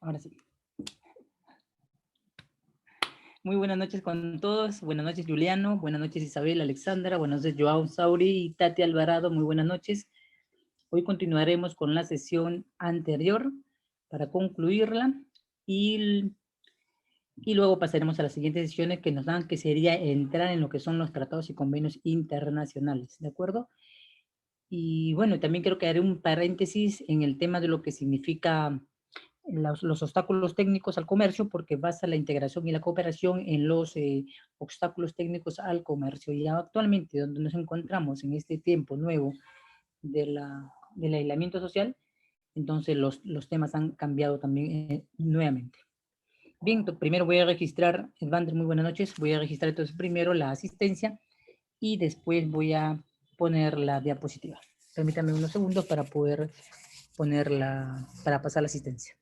Ahora sí. Muy buenas noches con todos. Buenas noches, Juliano. Buenas noches, Isabel, Alexandra. Buenas noches, Joao Sauri y Tati Alvarado. Muy buenas noches. Hoy continuaremos con la sesión anterior para concluirla y luego pasaremos a las siguientes sesiones que nos dan, que sería entrar en lo que son los tratados y convenios internacionales, ¿de acuerdo? Y bueno, también quiero que haré un paréntesis en el tema de lo que significa los obstáculos técnicos al comercio, porque basa la integración y la cooperación en los obstáculos técnicos al comercio. Y actualmente, donde nos encontramos en este tiempo nuevo del aislamiento social, entonces los temas han cambiado también nuevamente. Bien, primero voy a registrar, Edvander, muy buenas noches, voy a registrar entonces primero la asistencia y después voy a poner la diapositiva. Permítame unos segundos para poder para pasar la asistencia.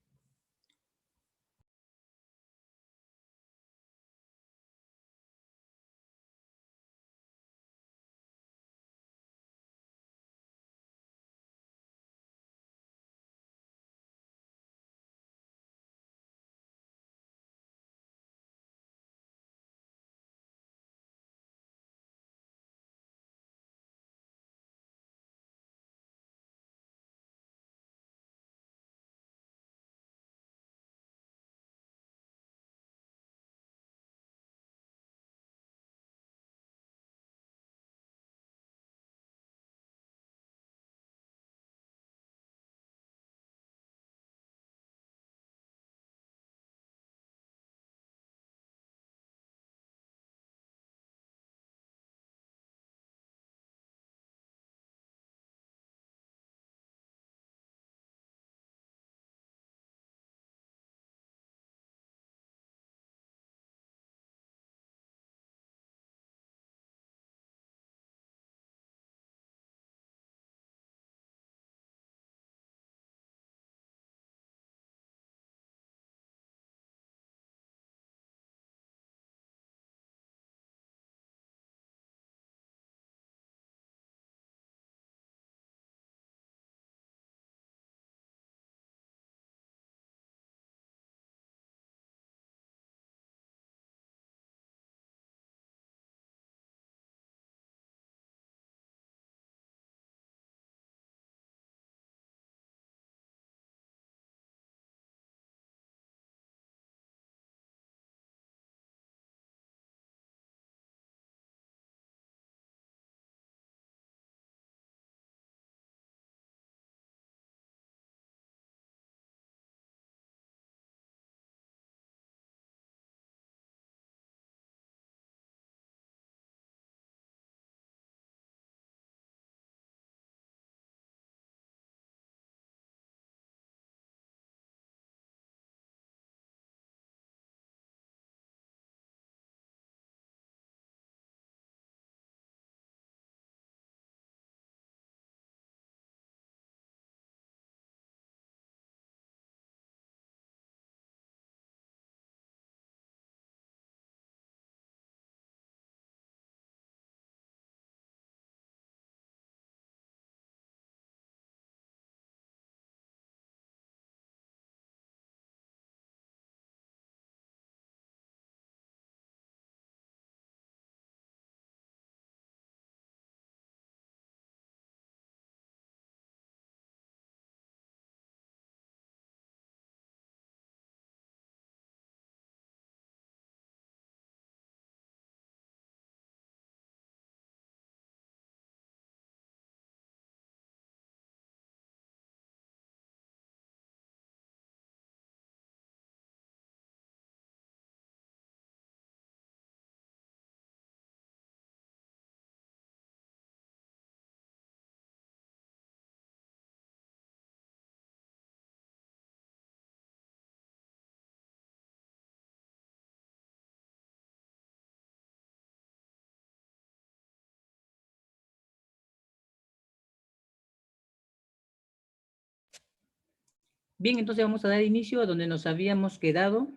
Bien, entonces vamos a dar inicio a donde nos habíamos quedado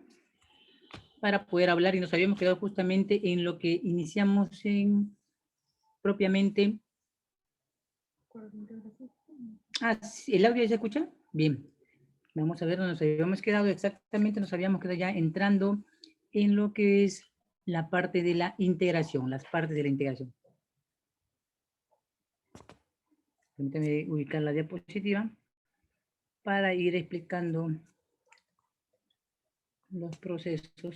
para poder hablar y nos habíamos quedado justamente en lo que iniciamos en propiamente. ¿El audio ya se escucha? Bien. Vamos a ver dónde nos habíamos quedado exactamente, nos habíamos quedado ya entrando en lo que es la parte de la integración, las partes de la integración. Permítame ubicar la diapositiva para ir explicando los procesos.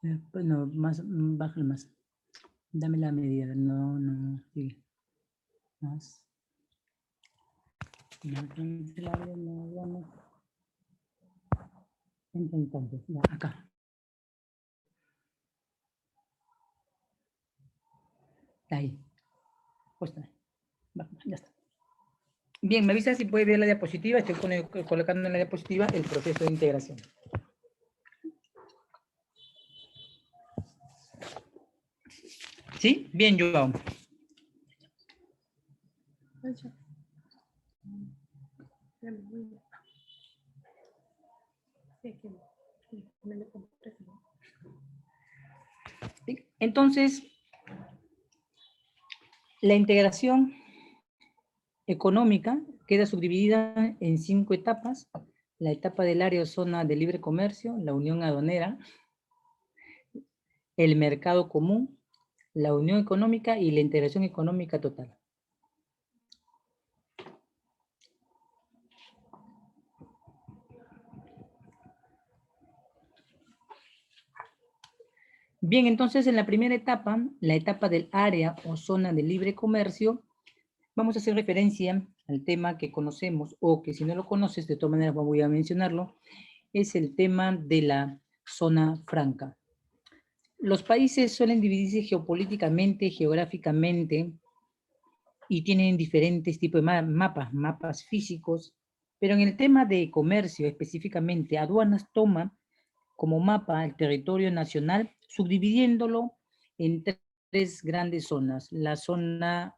No, más, bájale más. Dame la medida, no, sí. Más. No, cancelable, no, vamos. Entonces, ya, acá. Ahí. Pues está. Ya está. Bien, me avisa si puede ver la diapositiva. Estoy colocando en la diapositiva el proceso de integración. ¿Sí? Bien, Joao. Entonces, la integración económica queda subdividida en 5 etapas. La etapa del área o zona de libre comercio, la unión aduanera, el mercado común, la unión económica y la integración económica total. Bien, entonces en la primera etapa, la etapa del área o zona de libre comercio, vamos a hacer referencia al tema que conocemos, o que si no lo conoces, de todas maneras voy a mencionarlo, es el tema de la zona franca. Los países suelen dividirse geopolíticamente, geográficamente, y tienen diferentes tipos de mapas físicos, pero en el tema de comercio específicamente, aduanas toma como mapa el territorio nacional, subdividiéndolo en 3 grandes zonas. La zona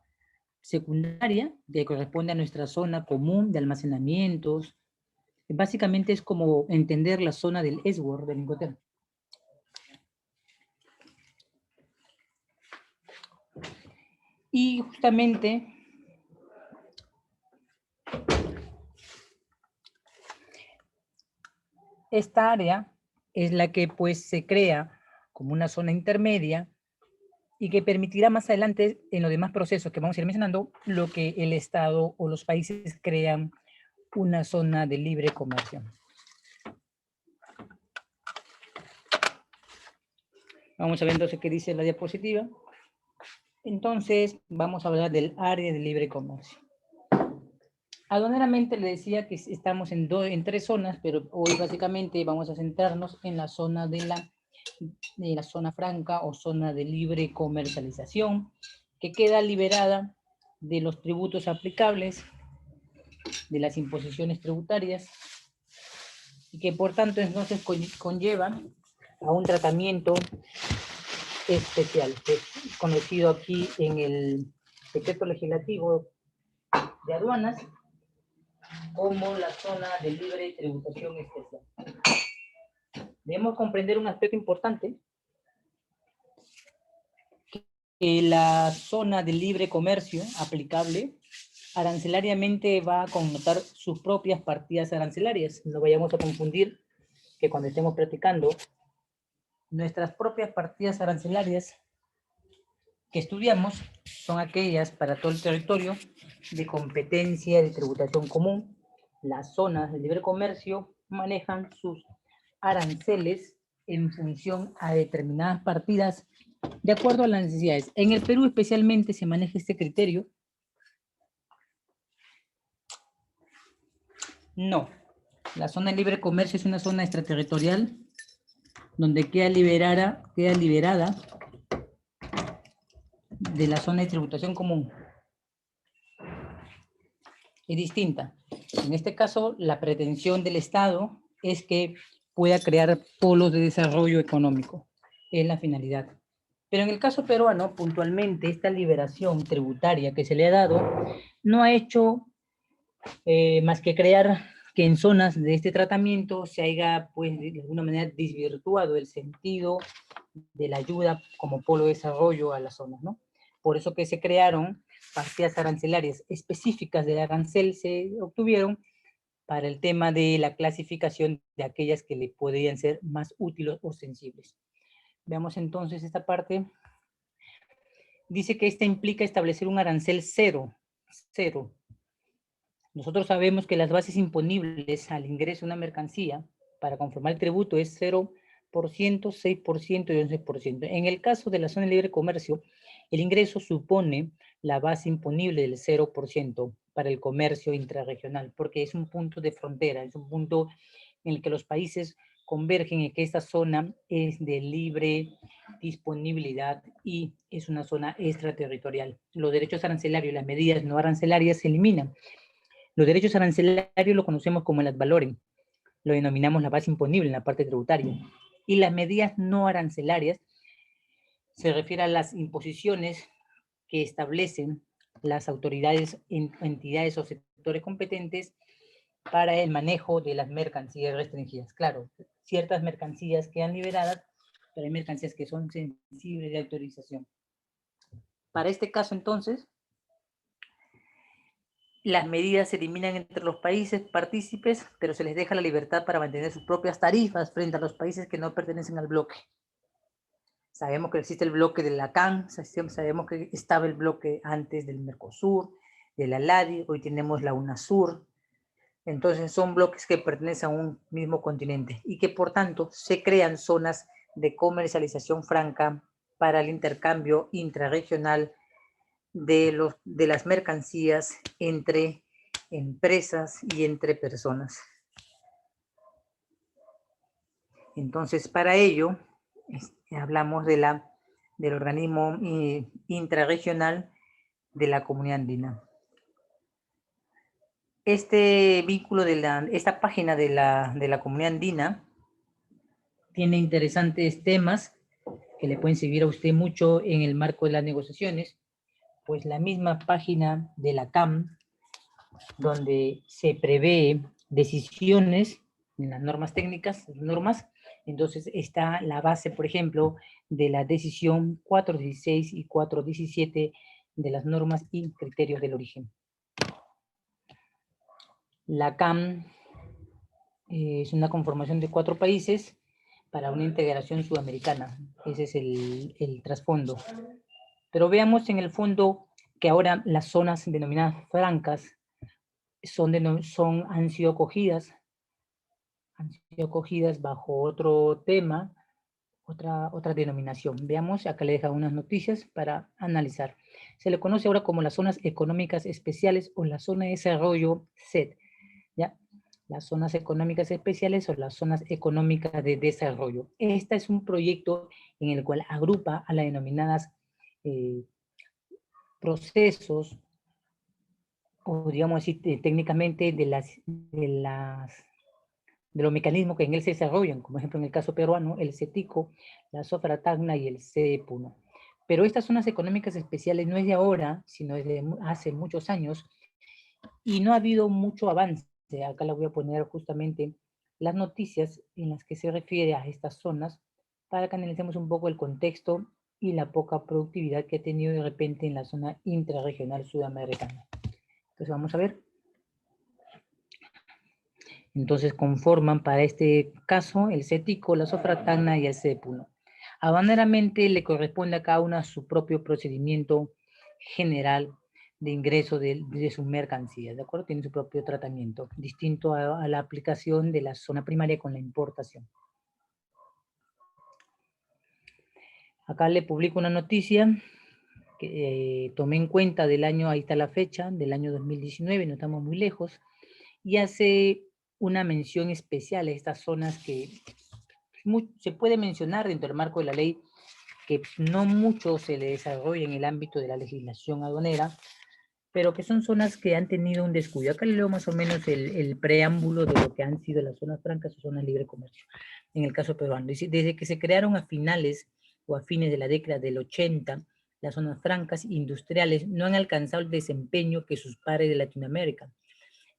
secundaria, que corresponde a nuestra zona común de almacenamientos. Básicamente es como entender la zona del Esword, del Incoterm. Y justamente esta área es la que pues se crea como una zona intermedia y que permitirá más adelante en los demás procesos que vamos a ir mencionando, lo que el Estado o los países crean una zona de libre comercio. Vamos a ver entonces qué dice la diapositiva. Entonces, vamos a hablar del área de libre comercio. Aduaneramente le decía que estamos en 3 zonas, pero hoy básicamente vamos a centrarnos en la zona de la zona franca o zona de libre comercialización, que queda liberada de los tributos aplicables, de las imposiciones tributarias, y que por tanto entonces conlleva a un tratamiento especial, que es conocido aquí en el decreto legislativo de aduanas como la zona de libre tributación especial. Debemos comprender un aspecto importante, que la zona de libre comercio aplicable arancelariamente va a connotar sus propias partidas arancelarias. No vayamos a confundir que cuando estemos practicando nuestras propias partidas arancelarias que estudiamos son aquellas para todo el territorio de competencia de tributación común. Las zonas de libre comercio manejan sus aranceles en función a determinadas partidas de acuerdo a las necesidades. En el Perú especialmente se maneja este criterio. No, la zona de libre comercio es una zona extraterritorial donde queda liberada de la zona de tributación común. Es distinta. En este caso, la pretensión del Estado es que pueda crear polos de desarrollo económico. Es la finalidad. Pero en el caso peruano, puntualmente, esta liberación tributaria que se le ha dado no ha hecho más que crear que en zonas de este tratamiento se haya, pues, de alguna manera desvirtuado el sentido de la ayuda como polo de desarrollo a las zonas, ¿no? Por eso que se crearon partidas arancelarias específicas del arancel, se obtuvieron para el tema de la clasificación de aquellas que le podrían ser más útiles o sensibles. Veamos entonces esta parte. Dice que esta implica establecer un arancel cero. Nosotros sabemos que las bases imponibles al ingreso de una mercancía para conformar el tributo es 0%, 6% y 11%. En el caso de la zona de libre comercio, el ingreso supone la base imponible del 0% para el comercio intrarregional, porque es un punto de frontera, es un punto en el que los países convergen en que esta zona es de libre disponibilidad y es una zona extraterritorial. Los derechos arancelarios y las medidas no arancelarias se eliminan. Los derechos arancelarios lo conocemos como el ad valorem, lo denominamos la base imponible en la parte tributaria. Y las medidas no arancelarias se refiere a las imposiciones que establecen las autoridades, entidades o sectores competentes para el manejo de las mercancías restringidas. Claro, ciertas mercancías quedan liberadas, pero hay mercancías que son sensibles de autorización. Para este caso, entonces, las medidas se eliminan entre los países partícipes, pero se les deja la libertad para mantener sus propias tarifas frente a los países que no pertenecen al bloque. Sabemos que existe el bloque de la CAN, sabemos que estaba el bloque antes del Mercosur, de la LADI, hoy tenemos la UNASUR. Entonces son bloques que pertenecen a un mismo continente y que por tanto se crean zonas de comercialización franca para el intercambio intrarregional de las mercancías entre empresas y entre personas. Entonces, para ello, hablamos del organismo intrarregional de la Comunidad Andina. Este vínculo esta página de la Comunidad Andina tiene interesantes temas que le pueden servir a usted mucho en el marco de las negociaciones, pues la misma página de la CAM, donde se prevé decisiones en las normas técnicas, entonces está la base, por ejemplo, de la decisión 416 y 417 de las normas y criterios del origen. La CAM es una conformación de 4 países para una integración sudamericana. Ese es el trasfondo. Pero veamos en el fondo que ahora las zonas denominadas francas han sido acogidas bajo otro tema, otra denominación. Veamos, acá le dejo unas noticias para analizar. Se le conoce ahora como las zonas económicas especiales o la zona de desarrollo SED, ¿ya? Las zonas económicas especiales o las zonas económicas de desarrollo. Este es un proyecto en el cual agrupa a las denominadas procesos, o digamos así, técnicamente de los mecanismos que en él se desarrollan, como ejemplo en el caso peruano, el CETICO, la Sofra Tacna y el CEPUNO. Pero estas zonas económicas especiales no es de ahora, sino desde hace muchos años, y no ha habido mucho avance. Acá le voy a poner justamente las noticias en las que se refiere a estas zonas, para que analicemos un poco el contexto y la poca productividad que ha tenido de repente en la zona intrarregional sudamericana. Entonces vamos a ver. Entonces conforman para este caso el CETICO, la Sofra Tacna y el CEPUNO. Habaneramente le corresponde a cada una su propio procedimiento general de ingreso de sus mercancías, ¿de acuerdo? Tiene su propio tratamiento, distinto a la aplicación de la zona primaria con la importación. Acá le publico una noticia que tomé en cuenta del año, ahí está la fecha, del año 2019, no estamos muy lejos, y hace una mención especial a estas zonas que se puede mencionar dentro del marco de la ley, que no mucho se le desarrolla en el ámbito de la legislación aduanera, pero que son zonas que han tenido un descuido. Acá le leo más o menos el preámbulo de lo que han sido las zonas francas o zonas de libre comercio, en el caso peruano. Desde que se crearon a finales o a fines de la década del 80, las zonas francas industriales no han alcanzado el desempeño que sus pares de Latinoamérica.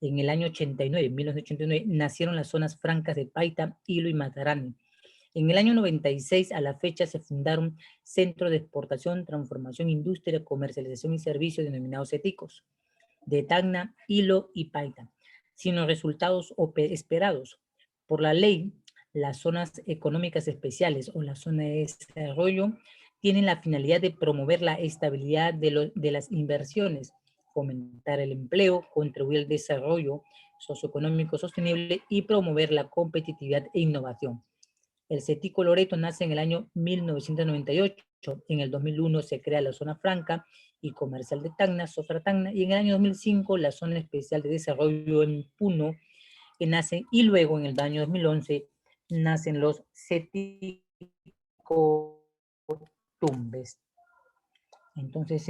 En el año 89, 1989, nacieron las zonas francas de Paita, Hilo y Matarani. En el año 96 a la fecha se fundaron Centros de Exportación, Transformación, Industria, Comercialización y Servicios denominados CETICOS, de Tacna, Hilo y Paita, sin los resultados esperados. Por la ley, las zonas económicas especiales o la zona de desarrollo tienen la finalidad de promover la estabilidad de las inversiones, fomentar el empleo, contribuir al desarrollo socioeconómico sostenible y promover la competitividad e innovación. El CETICO Loreto nace en el año 1998. En el 2001 se crea la zona franca y comercial de Tacna, Sofra Tacna, y en el año 2005 la zona especial de desarrollo en Puno, que nace, y luego en el año 2011 nacen los CETICO Tumbes. Entonces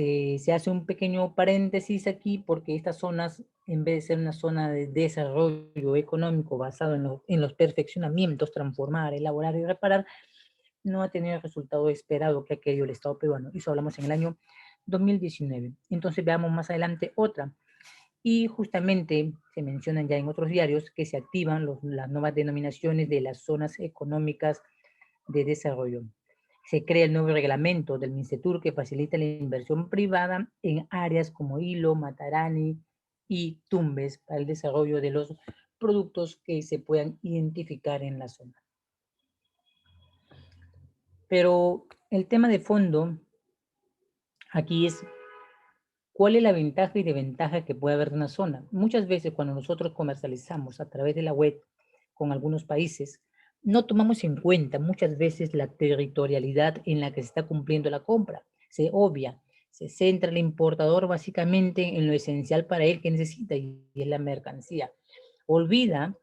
se hace un pequeño paréntesis aquí porque estas zonas, en vez de ser una zona de desarrollo económico basado en los perfeccionamientos, transformar, elaborar y reparar, no ha tenido el resultado esperado que ha querido el Estado peruano. Eso hablamos en el año 2019. Entonces veamos más adelante otra. Y justamente se mencionan ya en otros diarios que se activan las nuevas denominaciones de las zonas económicas de desarrollo. Se crea el nuevo reglamento del MINCETUR que facilita la inversión privada en áreas como Hilo, Matarani y Tumbes para el desarrollo de los productos que se puedan identificar en la zona. Pero el tema de fondo aquí es cuál es la ventaja y desventaja que puede haber de una zona. Muchas veces cuando nosotros comercializamos a través de la web con algunos países, no tomamos en cuenta muchas veces la territorialidad en la que se está cumpliendo la compra. Se obvia, se centra el importador básicamente en lo esencial para él que necesita y es la mercancía. Olvida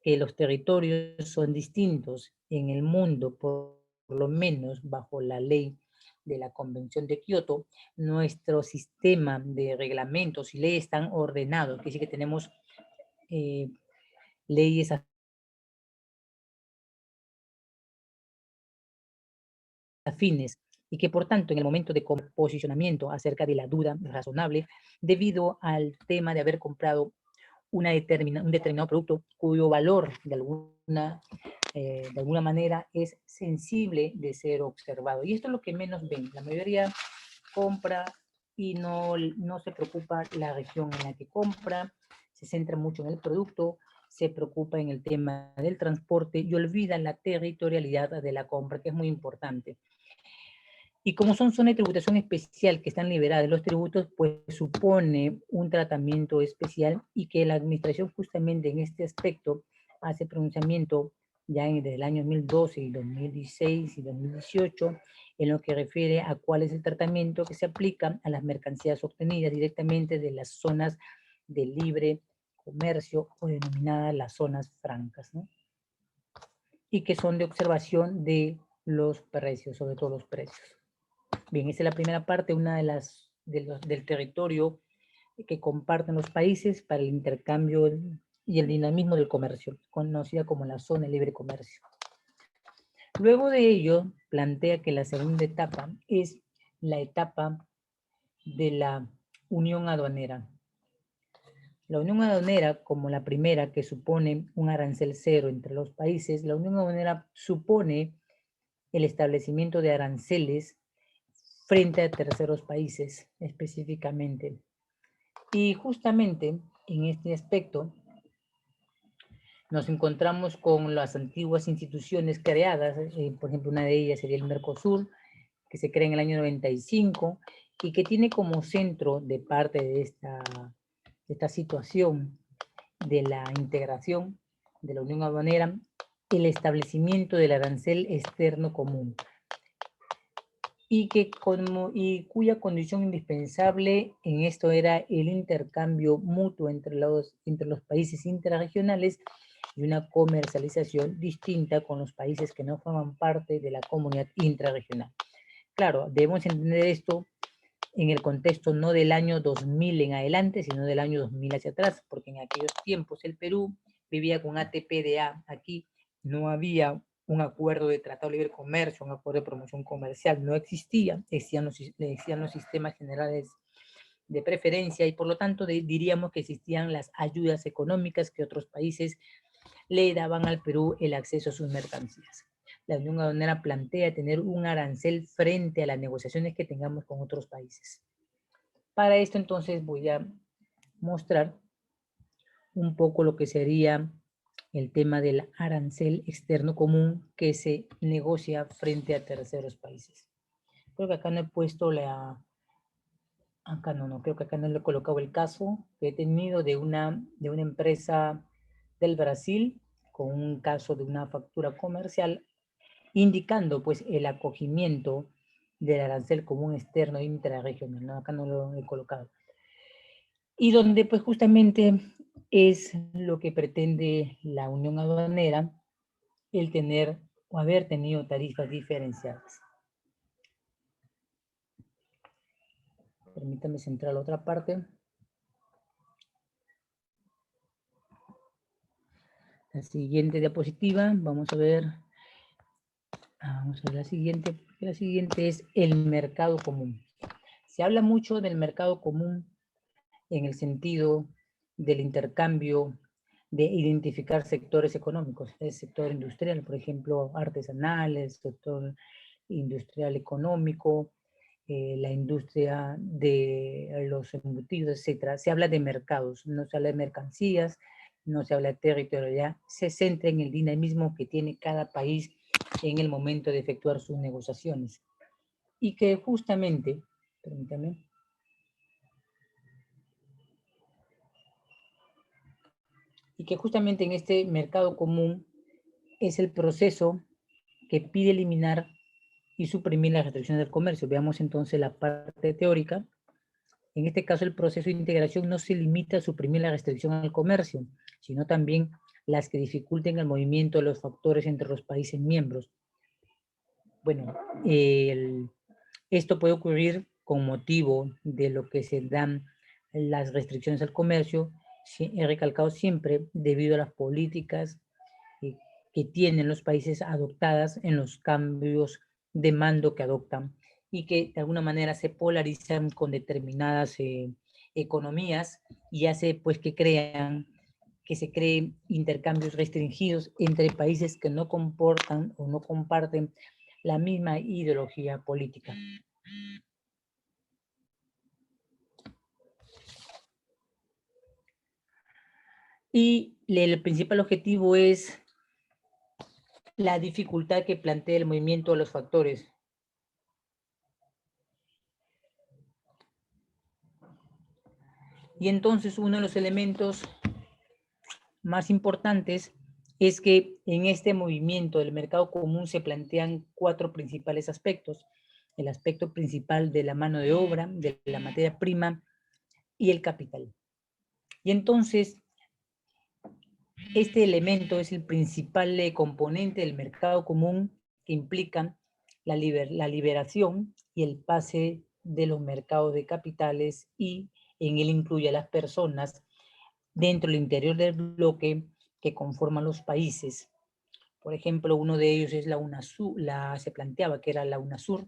que los territorios son distintos en el mundo, por lo menos bajo la ley de la Convención de Kioto. Nuestro sistema de reglamentos y leyes están ordenados, que dice que tenemos leyes afines y que por tanto en el momento de posicionamiento acerca de la duda razonable, debido al tema de haber comprado un determinado producto cuyo valor de alguna manera es sensible de ser observado. Y esto es lo que menos ven. La mayoría compra y no se preocupa la región en la que compra, se centra mucho en el producto, se preocupa en el tema del transporte y olvida la territorialidad de la compra, que es muy importante. Y como son zonas de tributación especial que están liberadas de los tributos, pues supone un tratamiento especial y que la administración justamente en este aspecto hace pronunciamiento ya desde el año 2012 y 2016 y 2018 en lo que refiere a cuál es el tratamiento que se aplica a las mercancías obtenidas directamente de las zonas de libre comercio o denominadas las zonas francas, ¿no? Y que son de observación de los precios, sobre todo los precios. Bien, esa es la primera parte, una del territorio que comparten los países para el intercambio y el dinamismo del comercio, conocida como la zona de libre comercio. Luego de ello, plantea que la segunda etapa es la etapa de la unión aduanera. La unión aduanera, como la primera, que supone un arancel cero entre los países, la unión aduanera supone el establecimiento de aranceles frente a terceros países específicamente. Y justamente en este aspecto nos encontramos con las antiguas instituciones creadas, por ejemplo, una de ellas sería el Mercosur, que se crea en el año 95 y que tiene como centro de parte de esta situación de la integración de la Unión Aduanera el establecimiento del arancel externo común y cuya condición indispensable en esto era el intercambio mutuo entre los países intrarregionales y una comercialización distinta con los países que no forman parte de la comunidad intrarregional. Claro, debemos entender esto en el contexto no del año 2000 en adelante, sino del año 2000 hacia atrás, porque en aquellos tiempos el Perú vivía con ATP-DA. Aquí no había un acuerdo de tratado de libre comercio, un acuerdo de promoción comercial, no existía, existían los sistemas generales de preferencia y por lo tanto diríamos que existían las ayudas económicas que otros países le daban al Perú el acceso a sus mercancías. la Unión Aduanera plantea tener un arancel frente a las negociaciones que tengamos con otros países. Para esto entonces voy a mostrar un poco lo que sería el tema del arancel externo común que se negocia frente a terceros países. Creo que acá no he puesto creo que acá no le he colocado el caso que he tenido de una empresa del Brasil con un caso de una factura comercial indicando pues el acogimiento del arancel común externo intrarregional, ¿no? Acá no lo he colocado. Y donde pues justamente es lo que pretende la Unión Aduanera, el tener o haber tenido tarifas diferenciadas. Permítame centrar la otra parte. La siguiente diapositiva, vamos a ver la siguiente. La siguiente es el mercado común. Se habla mucho del mercado común en el sentido del intercambio, de identificar sectores económicos, el sector industrial, por ejemplo, artesanal, el sector industrial económico, la industria de los embutidos, etc. Se habla de mercados, no se habla de mercancías, no se habla de territorialidad, se centra en el dinamismo que tiene cada país en el momento de efectuar sus negociaciones. Y que justamente, permítame, en este mercado común es el proceso que pide eliminar y suprimir las restricciones del comercio. Veamos entonces la parte teórica. En este caso, el proceso de integración no se limita a suprimir la restricción al comercio, sino también las que dificulten el movimiento de los factores entre los países miembros. Bueno, esto puede ocurrir con motivo de lo que se dan las restricciones al comercio, he recalcado siempre, debido a las políticas que tienen los países adoptadas en los cambios de mando que adoptan y que de alguna manera se polarizan con determinadas economías y hace pues que se creen intercambios restringidos entre países que no comportan o no comparten la misma ideología política. Y el principal objetivo es la dificultad que plantea el movimiento de los factores. Y entonces uno de los elementos más importantes es que en este movimiento del mercado común se plantean 4 principales aspectos. El aspecto principal de la mano de obra, de la materia prima y el capital. Y entonces, este elemento es el principal componente del mercado común que implica la liberación y el pase de los mercados de capitales y en él incluye a las personas dentro del interior del bloque que conforman los países. Por ejemplo, uno de ellos es la UNASUR, se planteaba que era la UNASUR,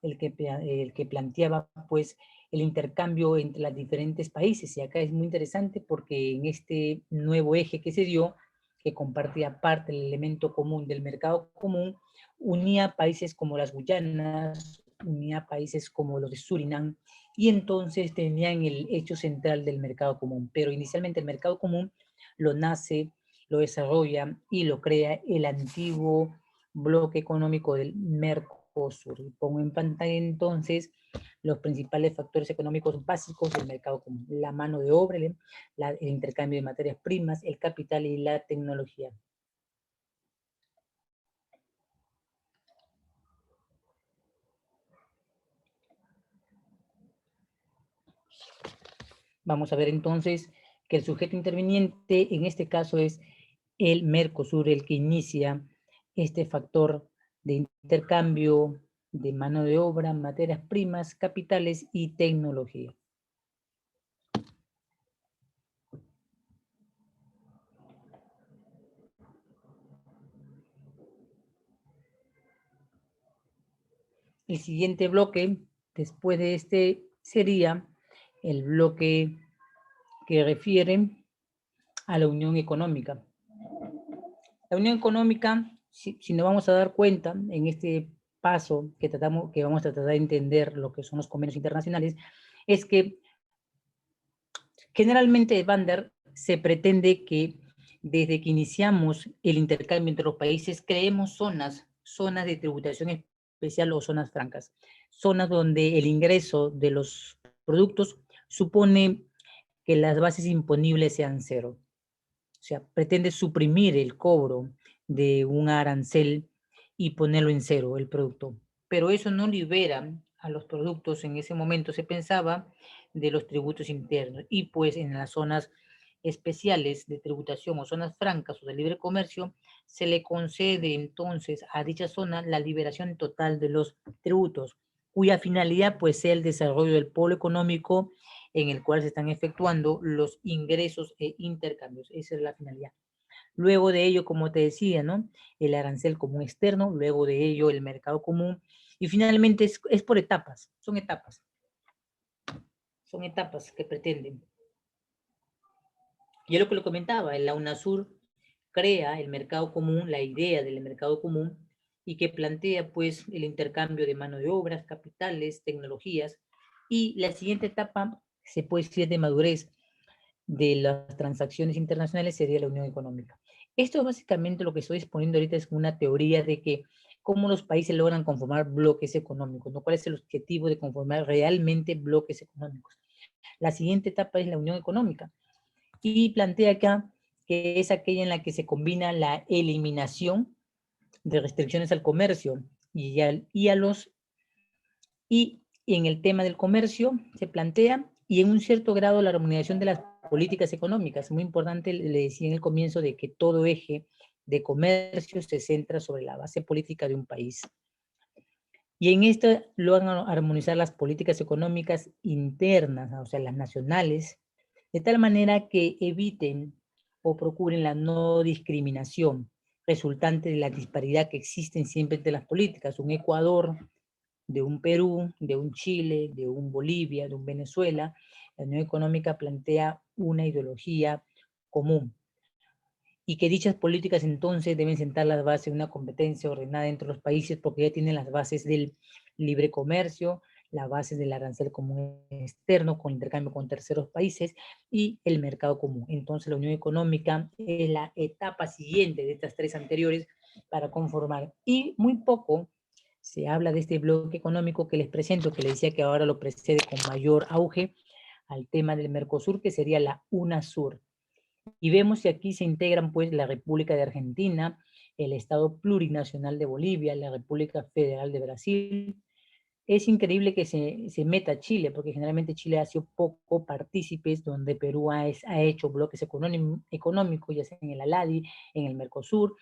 el que planteaba pues el intercambio entre los diferentes países. Y acá es muy interesante porque en este nuevo eje que se dio, que compartía parte del elemento común del mercado común, unía países como las Guyanas, unía países como los de Surinam, y entonces tenían el hecho central del mercado común. Pero inicialmente el mercado común lo lo desarrolla y lo crea el antiguo bloque económico del Mercosur. Y pongo en pantalla entonces los principales factores económicos básicos del mercado común: la mano de obra, el intercambio de materias primas, el capital y la tecnología. Vamos a ver entonces que el sujeto interviniente en este caso es el Mercosur, el que inicia este factor de intercambio de mano de obra, materias primas, capitales y tecnología. El siguiente bloque, después de este, sería el bloque que refiere a la unión económica. La unión económica si nos vamos a dar cuenta en este paso que vamos a tratar de entender lo que son los convenios internacionales, es que generalmente de Bander se pretende que desde que iniciamos el intercambio entre los países creemos zonas de tributación especial o zonas francas, zonas donde el ingreso de los productos supone que las bases imponibles sean cero. O sea, pretende suprimir el cobro de un arancel y ponerlo en cero el producto. Pero eso no libera a los productos, en ese momento se pensaba, de los tributos internos. Y pues en las zonas especiales de tributación o zonas francas o de libre comercio, se le concede entonces a dicha zona la liberación total de los tributos, cuya finalidad pues sea el desarrollo del polo económico en el cual se están efectuando los ingresos e intercambios. Esa es la finalidad. Luego de ello, como te decía, ¿no? El arancel común externo, luego de ello el mercado común, y finalmente es por etapas, son etapas que pretenden. Yo lo que lo comentaba, la UNASUR crea el mercado común, la idea del mercado común, y que plantea pues el intercambio de mano de obras, capitales, tecnologías, y la siguiente etapa se puede decir de madurez de las transacciones internacionales sería la unión económica. Esto es básicamente lo que estoy exponiendo ahorita, es una teoría de que cómo los países logran conformar bloques económicos, ¿no? ¿Cuál es el objetivo de conformar realmente bloques económicos? La siguiente etapa es la unión económica y plantea acá que es aquella en la que se combina la eliminación de restricciones al comercio y en el tema del comercio se plantea y en un cierto grado la armonización de las políticas económicas. Muy importante, le decía en el comienzo, de que todo eje de comercio se centra sobre la base política de un país. Y en esto logran armonizar las políticas económicas internas, o sea, las nacionales, de tal manera que eviten o procuren la no discriminación resultante de la disparidad que existen siempre entre las políticas. Un Ecuador, de un Perú, de un Chile, de un Bolivia, de un Venezuela, la Unión Económica plantea una ideología común y que dichas políticas entonces deben sentar las bases de una competencia ordenada entre los países porque ya tienen las bases del libre comercio, las bases del arancel común externo con intercambio con terceros países y el mercado común. Entonces la Unión Económica es la etapa siguiente de estas tres anteriores para conformar, y muy poco se habla de este bloque económico que les presento, que les decía que ahora lo precede con mayor auge al tema del Mercosur, que sería la UNASUR. Y vemos que aquí se integran pues la República de Argentina, el Estado Plurinacional de Bolivia, la República Federal de Brasil. Es increíble que se meta Chile, porque generalmente Chile ha sido poco partícipes, donde Perú ha hecho bloques económicos, ya sea en el ALADI, en el Mercosur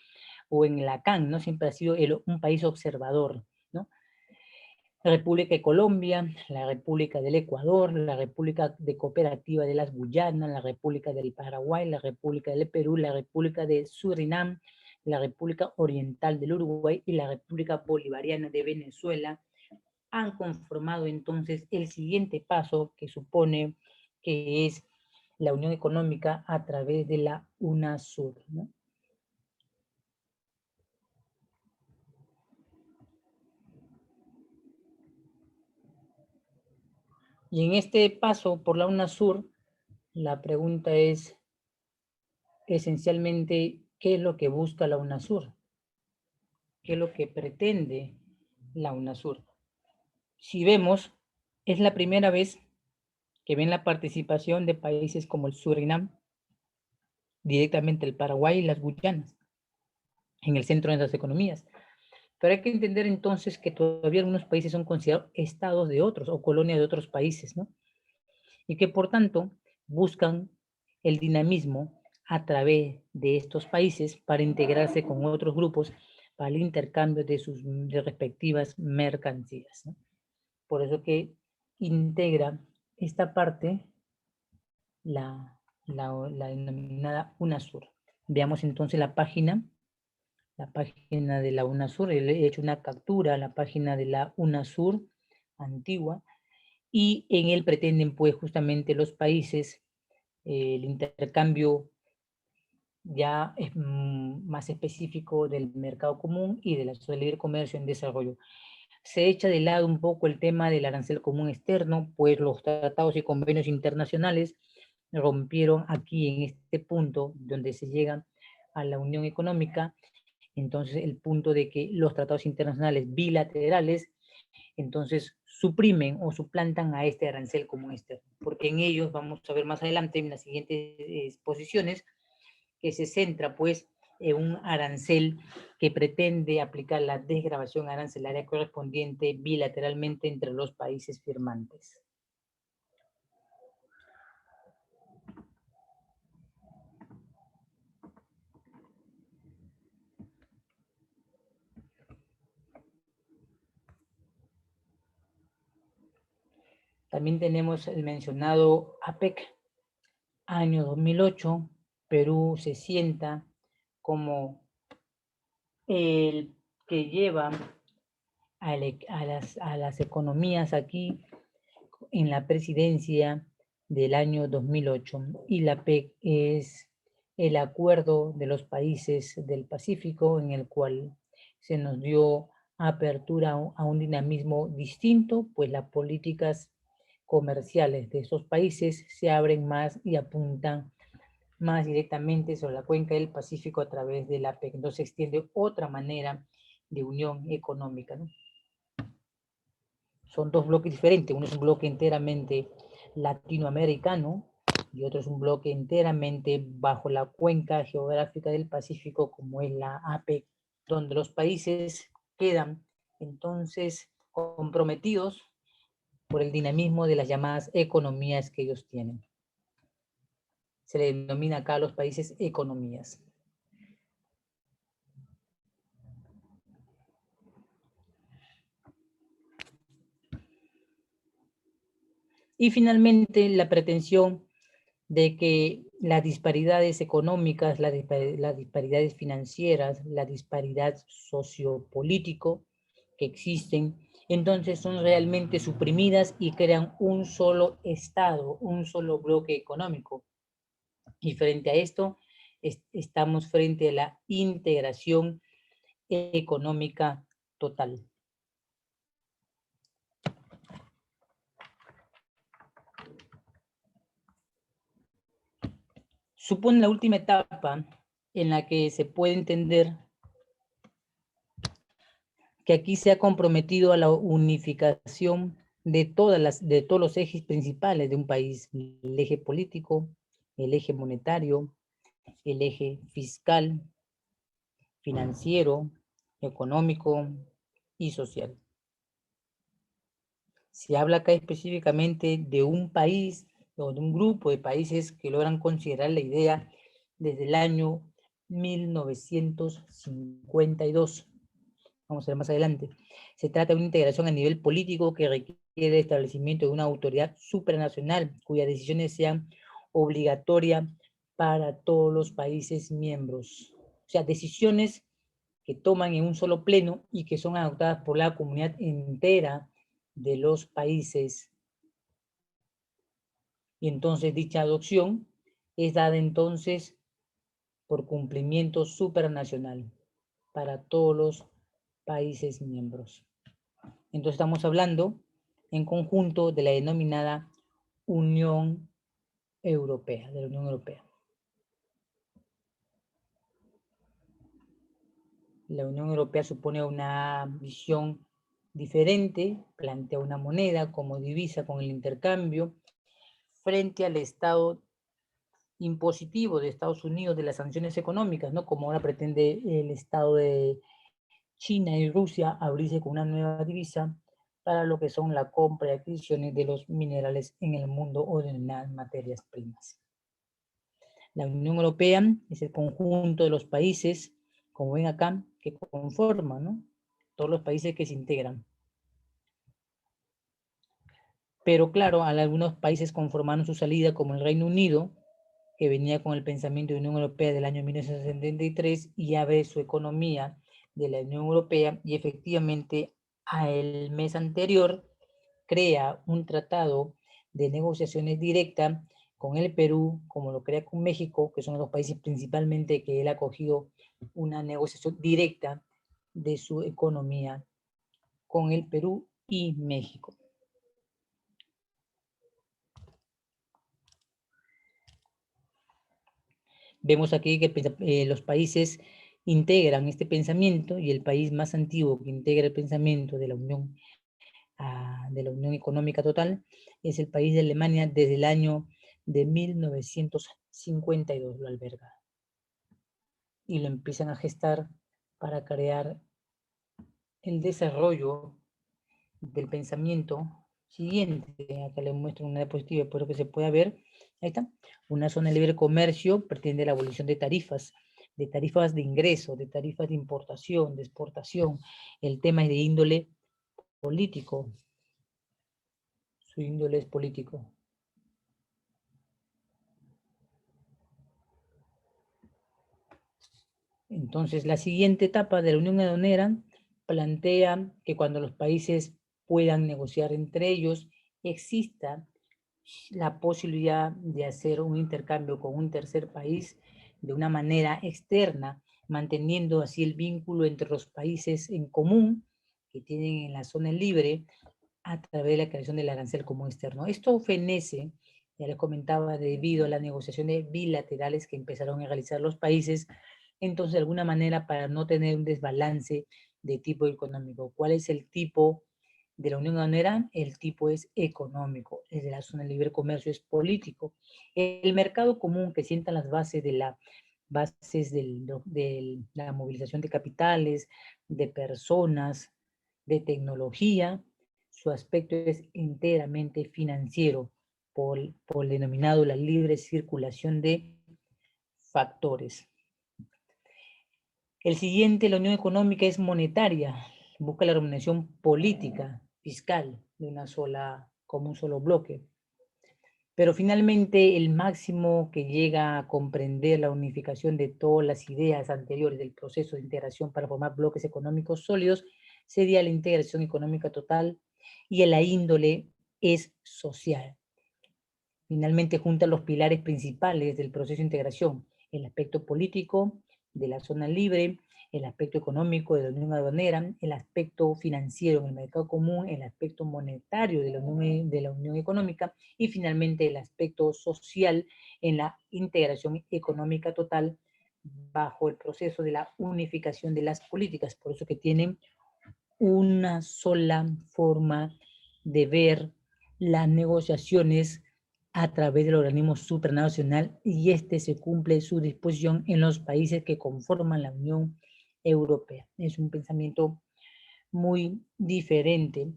o en la CAN, ¿no? Siempre ha sido un país observador, ¿no? La República de Colombia, la República del Ecuador, la República de Cooperativa de las Guyanas, la República del Paraguay, la República del Perú, la República de Surinam, la República Oriental del Uruguay y la República Bolivariana de Venezuela han conformado entonces el siguiente paso, que supone que es la unión económica a través de la UNASUR, ¿no? Y en este paso por la UNASUR, la pregunta es esencialmente qué es lo que busca la UNASUR, qué es lo que pretende la UNASUR. Si vemos, es la primera vez que ven la participación de países como el Surinam, directamente el Paraguay y las Guyanas, en el centro de las economías. Pero hay que entender entonces que todavía algunos países son considerados estados de otros o colonias de otros países, ¿no? Y que por tanto buscan el dinamismo a través de estos países para integrarse con otros grupos para el intercambio de sus respectivas mercancías, ¿no? Por eso que integra esta parte la denominada UNASUR. Veamos entonces la página de la UNASUR. He hecho una captura a la página de la UNASUR antigua, y en él pretenden pues justamente los países el intercambio ya es más específico del mercado común y de la zona de libre comercio en desarrollo. Se echa de lado un poco el tema del arancel común externo, pues los tratados y convenios internacionales rompieron aquí en este punto donde se llega a la unión económica. Entonces el punto de que los tratados internacionales bilaterales entonces suprimen o suplantan a este arancel común externo, porque en ellos vamos a ver más adelante en las siguientes exposiciones que se centra pues en un arancel que pretende aplicar la desgravación arancelaria correspondiente bilateralmente entre los países firmantes. También tenemos el mencionado APEC, año 2008, Perú se sienta como el que lleva a las economías aquí en la presidencia del año 2008 y la PEC es el acuerdo de los países del Pacífico en el cual se nos dio apertura a un dinamismo distinto, pues las políticas comerciales de esos países se abren más y apuntan más directamente sobre la cuenca del Pacífico a través de la PEC. Entonces se extiende otra manera de unión económica, ¿no? Son dos bloques diferentes. Uno es un bloque enteramente latinoamericano y otro es un bloque enteramente bajo la cuenca geográfica del Pacífico, como es la APEC, donde los países quedan entonces comprometidos por el dinamismo de las llamadas economías que ellos tienen. Se le denomina acá a los países economías. Y finalmente la pretensión de que las disparidades económicas, las disparidades financieras, la disparidad sociopolítico que existen, entonces son realmente suprimidas y crean un solo Estado, un solo bloque económico. Y frente a esto, estamos frente a la integración económica total. Supone la última etapa en la que se puede entender que aquí se ha comprometido a la unificación de todos los ejes principales de un país, el eje político, el eje monetario, el eje fiscal, financiero, económico y social. Se habla acá específicamente de un país o de un grupo de países que logran considerar la idea desde el año 1952. Vamos a ver más adelante. Se trata de una integración a nivel político que requiere el establecimiento de una autoridad supranacional cuyas decisiones sean obligatorias para todos los países miembros. O sea, decisiones que toman en un solo pleno y que son adoptadas por la comunidad entera de los países. Y entonces dicha adopción es dada entonces por cumplimiento supranacional para todos los países miembros. Entonces estamos hablando en conjunto de la denominada Unión Europea, de la Unión Europea. La Unión Europea supone una visión diferente, plantea una moneda como divisa con el intercambio frente al Estado impositivo de Estados Unidos de las sanciones económicas, ¿no? Como ahora pretende el Estado de China y Rusia abrirse con una nueva divisa para lo que son la compra y adquisiciones de los minerales en el mundo o de las materias primas. La Unión Europea es el conjunto de los países, como ven acá, que conforman, ¿no? Todos los países que se integran. Pero claro, algunos países conformaron su salida, como el Reino Unido, que venía con el pensamiento de Unión Europea del año 1973 y abre su economía de la Unión Europea y efectivamente al mes anterior crea un tratado de negociaciones directas con el Perú, como lo crea con México, que son los países principalmente que él ha cogido una negociación directa de su economía con el Perú y México. Vemos aquí que los países integran este pensamiento, y el país más antiguo que integra el pensamiento de la Unión Económica Total es el país de Alemania desde el año de 1952 lo alberga. Y lo empiezan a gestar para crear el desarrollo del pensamiento siguiente. Acá les muestro una diapositiva, espero que se pueda ver. Ahí está. Una zona de libre comercio pretende la abolición de tarifas de ingreso, de tarifas de importación, de exportación. El tema es de índole político. Su índole es político. Entonces, la siguiente etapa de la Unión Aduanera plantea que cuando los países puedan negociar entre ellos, exista la posibilidad de hacer un intercambio con un tercer país de una manera externa, manteniendo así el vínculo entre los países en común que tienen en la zona libre a través de la creación del arancel común externo. Esto fenece, ya les comentaba, debido a las negociaciones bilaterales que empezaron a realizar los países. Entonces, de alguna manera, para no tener un desbalance de tipo económico. ¿Cuál es el tipo de la Unión Aduanera? El tipo es económico. El de la zona de libre comercio es político. El mercado común, que sienta las bases de la la movilización de capitales, de personas, de tecnología, su aspecto es enteramente financiero por el denominado la libre circulación de factores. El siguiente, la unión económica, es monetaria, busca la armonización política, fiscal, como un solo bloque. Pero finalmente el máximo que llega a comprender la unificación de todas las ideas anteriores del proceso de integración para formar bloques económicos sólidos sería la integración económica total, y la índole es social. Finalmente junta los pilares principales del proceso de integración: el aspecto político de la zona libre, el aspecto económico de la unión aduanera, el aspecto financiero en el mercado común, el aspecto monetario de la unión económica, y finalmente el aspecto social en la integración económica total bajo el proceso de la unificación de las políticas. Por eso que tienen una sola forma de ver las negociaciones a través del organismo supranacional, y se cumple su disposición en los países que conforman la Unión Europea. Es un pensamiento muy diferente,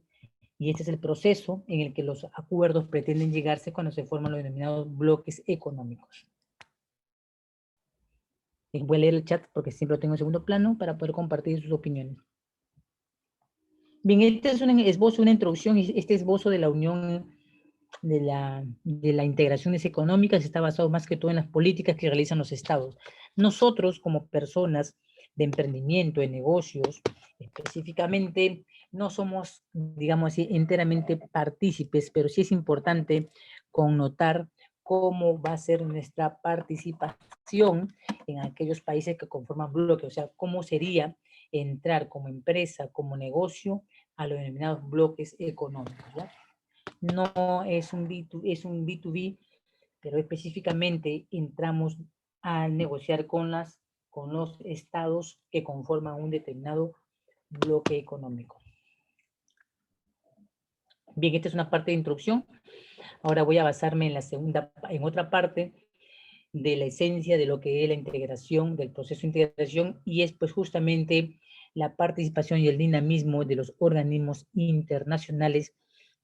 y este es el proceso en el que los acuerdos pretenden llegarse cuando se forman los denominados bloques económicos. Voy a leer el chat porque siempre lo tengo en segundo plano para poder compartir sus opiniones. Bien, este es un esbozo, una introducción. Este esbozo de la Unión de la integraciones económicas está basado más que todo en las políticas que realizan los estados. Nosotros, como personas de emprendimiento, de negocios, específicamente, no somos, digamos así, enteramente partícipes, pero sí es importante connotar cómo va a ser nuestra participación en aquellos países que conforman bloques, o sea, cómo sería entrar como empresa, como negocio, a los denominados bloques económicos, ¿ya? No es un B2B, pero específicamente entramos a negociar con los estados que conforman un determinado bloque económico. Bien, esta es una parte de introducción. Ahora voy a basarme en otra parte de la esencia de lo que es la integración, del proceso de integración, y es pues justamente la participación y el dinamismo de los organismos internacionales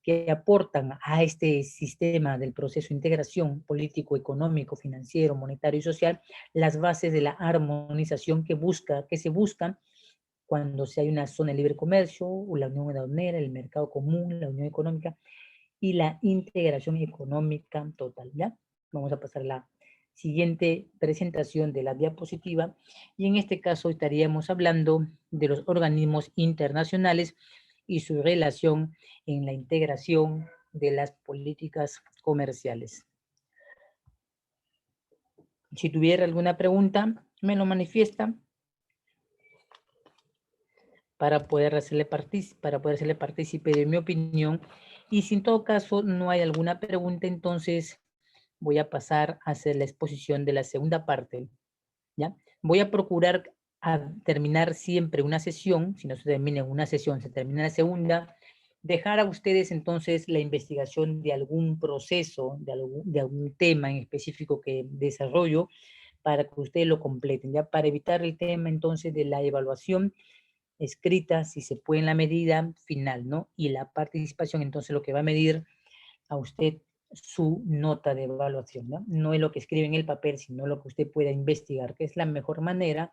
que aportan a este sistema del proceso de integración político, económico, financiero, monetario y social las bases de la armonización que se buscan cuando se hay una zona de libre comercio, o la unión aduanera, el mercado común, la unión económica y la integración económica total, ¿ya? Vamos a pasar a la siguiente presentación de la diapositiva, y en este caso estaríamos hablando de los organismos internacionales y su relación en la integración de las políticas comerciales. Si tuviera alguna pregunta, me lo manifiesta para poder hacerle partícipe de mi opinión. Y si en todo caso no hay alguna pregunta, entonces voy a pasar a hacer la exposición de la segunda parte, ¿ya? Voy a procurar terminar siempre una sesión, si no se termina una sesión, se termina la segunda, dejar a ustedes entonces la investigación de algún proceso, de algún tema en específico que desarrollo, para que ustedes lo completen, ya para evitar el tema entonces de la evaluación escrita, si se puede en la medida final, ¿no? Y la participación, entonces lo que va a medir a usted su nota de evaluación, ¿no? No es lo que escribe en el papel, sino lo que usted pueda investigar, que es la mejor manera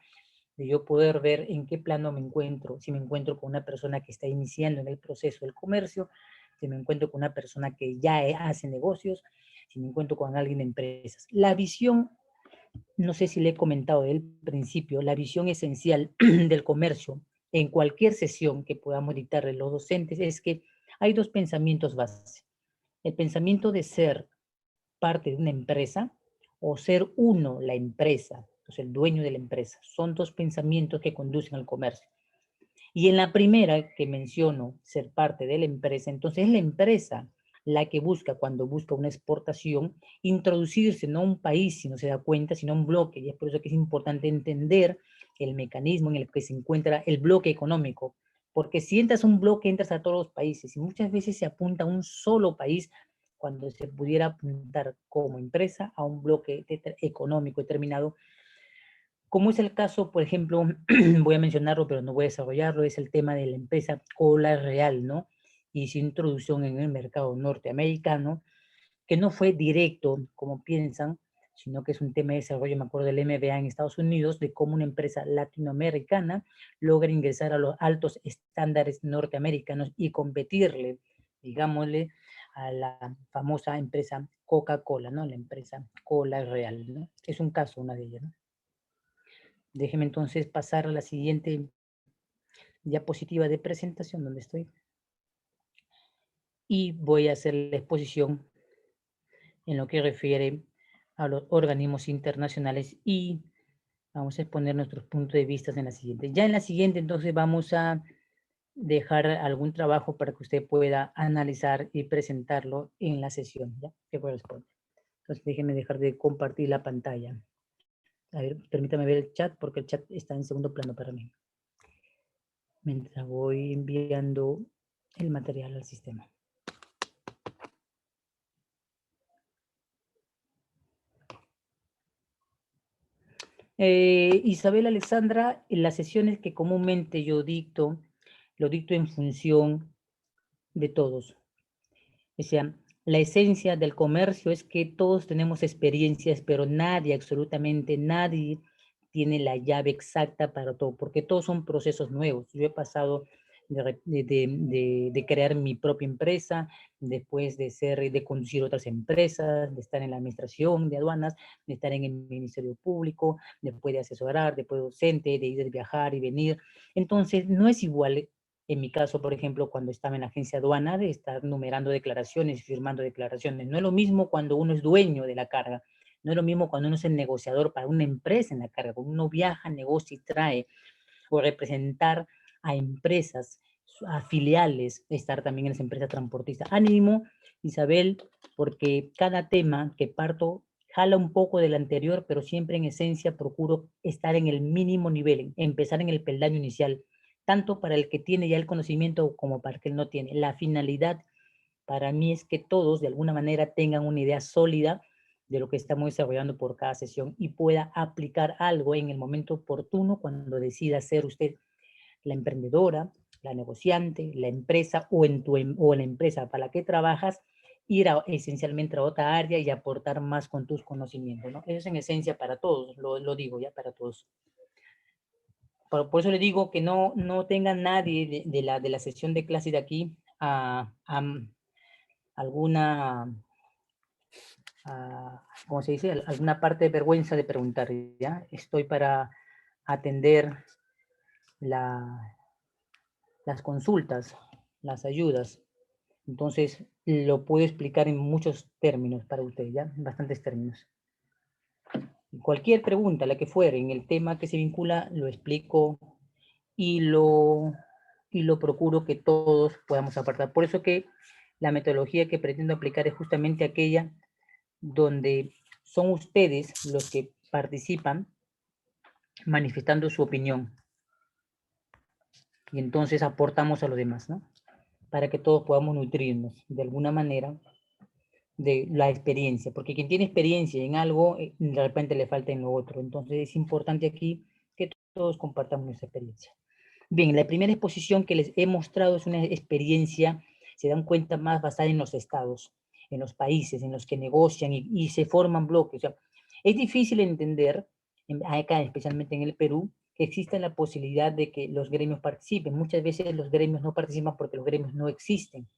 de yo poder ver en qué plano me encuentro, si me encuentro con una persona que está iniciando en el proceso del comercio, si me encuentro con una persona que ya hace negocios, si me encuentro con alguien de empresas. La visión, no sé si le he comentado del principio, la visión esencial del comercio en cualquier sesión que podamos dictarle los docentes es que hay dos pensamientos básicos. El pensamiento de ser parte de una empresa o ser uno la empresa, pues el dueño de la empresa. Son dos pensamientos que conducen al comercio. Y en la primera que menciono, ser parte de la empresa, entonces es la empresa la que busca, cuando busca una exportación, introducirse no a un país, si no se da cuenta, sino a un bloque. Y es por eso que es importante entender el mecanismo en el que se encuentra el bloque económico. Porque si entras a un bloque, entras a todos los países. Y muchas veces se apunta a un solo país cuando se pudiera apuntar como empresa a un bloque económico determinado, como es el caso, por ejemplo, voy a mencionarlo, pero no voy a desarrollarlo, es el tema de la empresa Cola Real, ¿no? Y su introducción en el mercado norteamericano, que no fue directo, como piensan, sino que es un tema de desarrollo, me acuerdo del MBA en Estados Unidos, de cómo una empresa latinoamericana logra ingresar a los altos estándares norteamericanos y competirle, digámosle, a la famosa empresa Coca-Cola, ¿no? La empresa Cola Real, ¿no? Es un caso, una de ellas, ¿no? Déjeme entonces pasar a la siguiente diapositiva de presentación donde estoy. Y voy a hacer la exposición en lo que refiere a los organismos internacionales y vamos a exponer nuestros puntos de vista en la siguiente. Ya en la siguiente entonces vamos a dejar algún trabajo para que usted pueda analizar y presentarlo en la sesión, ¿ya? Que corresponde. Entonces déjenme dejar de compartir la pantalla. A ver, permítame ver el chat porque el chat está en segundo plano para mí, mientras voy enviando el material al sistema. Isabel Alexandra, en las sesiones que comúnmente yo dicto, lo dicto en función de todos. O sea, la esencia del comercio es que todos tenemos experiencias, pero nadie, absolutamente nadie, tiene la llave exacta para todo, porque todos son procesos nuevos. Yo he pasado de crear mi propia empresa, después de conducir otras empresas, de estar en la administración de aduanas, de estar en el Ministerio Público, después de asesorar, después docente, de ir a viajar y venir. Entonces, no es igual. En mi caso, por ejemplo, cuando estaba en la agencia aduana, de estar numerando declaraciones, firmando declaraciones. No es lo mismo cuando uno es dueño de la carga. No es lo mismo cuando uno es el negociador para una empresa en la carga. Cuando uno viaja, negocia y trae, o representar a empresas, a filiales, estar también en esa empresa transportista. Ánimo, Isabel, porque cada tema que parto jala un poco del anterior, pero siempre en esencia procuro estar en el mínimo nivel, empezar en el peldaño inicial, tanto para el que tiene ya el conocimiento como para el que no tiene. La finalidad para mí es que todos de alguna manera tengan una idea sólida de lo que estamos desarrollando por cada sesión y pueda aplicar algo en el momento oportuno cuando decida ser usted la emprendedora, la negociante, la empresa o la empresa para la que trabajas, ir esencialmente a otra área y aportar más con tus conocimientos, ¿no? Eso es en esencia para todos, lo digo ya para todos. Por eso le digo que no tenga nadie de la sesión de clase de aquí alguna, ¿cómo se dice? Alguna parte de vergüenza de preguntar, ¿ya? Estoy para atender las consultas, las ayudas. Entonces, lo puedo explicar en muchos términos para usted, ¿ya? En bastantes términos. Cualquier pregunta, la que fuere, en el tema que se vincula, lo explico y lo procuro que todos podamos apartar. Por eso que la metodología que pretendo aplicar es justamente aquella donde son ustedes los que participan manifestando su opinión. Y entonces aportamos a los demás, ¿no? Para que todos podamos nutrirnos de alguna manera de la experiencia, porque quien tiene experiencia en algo, de repente le falta en lo otro. Entonces es importante aquí que todos compartamos nuestra experiencia. Bien, la primera exposición que les he mostrado es una experiencia, se dan cuenta, más basada en los estados, en los países, en los que negocian y se forman bloques. O sea, es difícil entender, acá especialmente en el Perú, que exista la posibilidad de que los gremios participen. Muchas veces los gremios no participan porque los gremios no existen.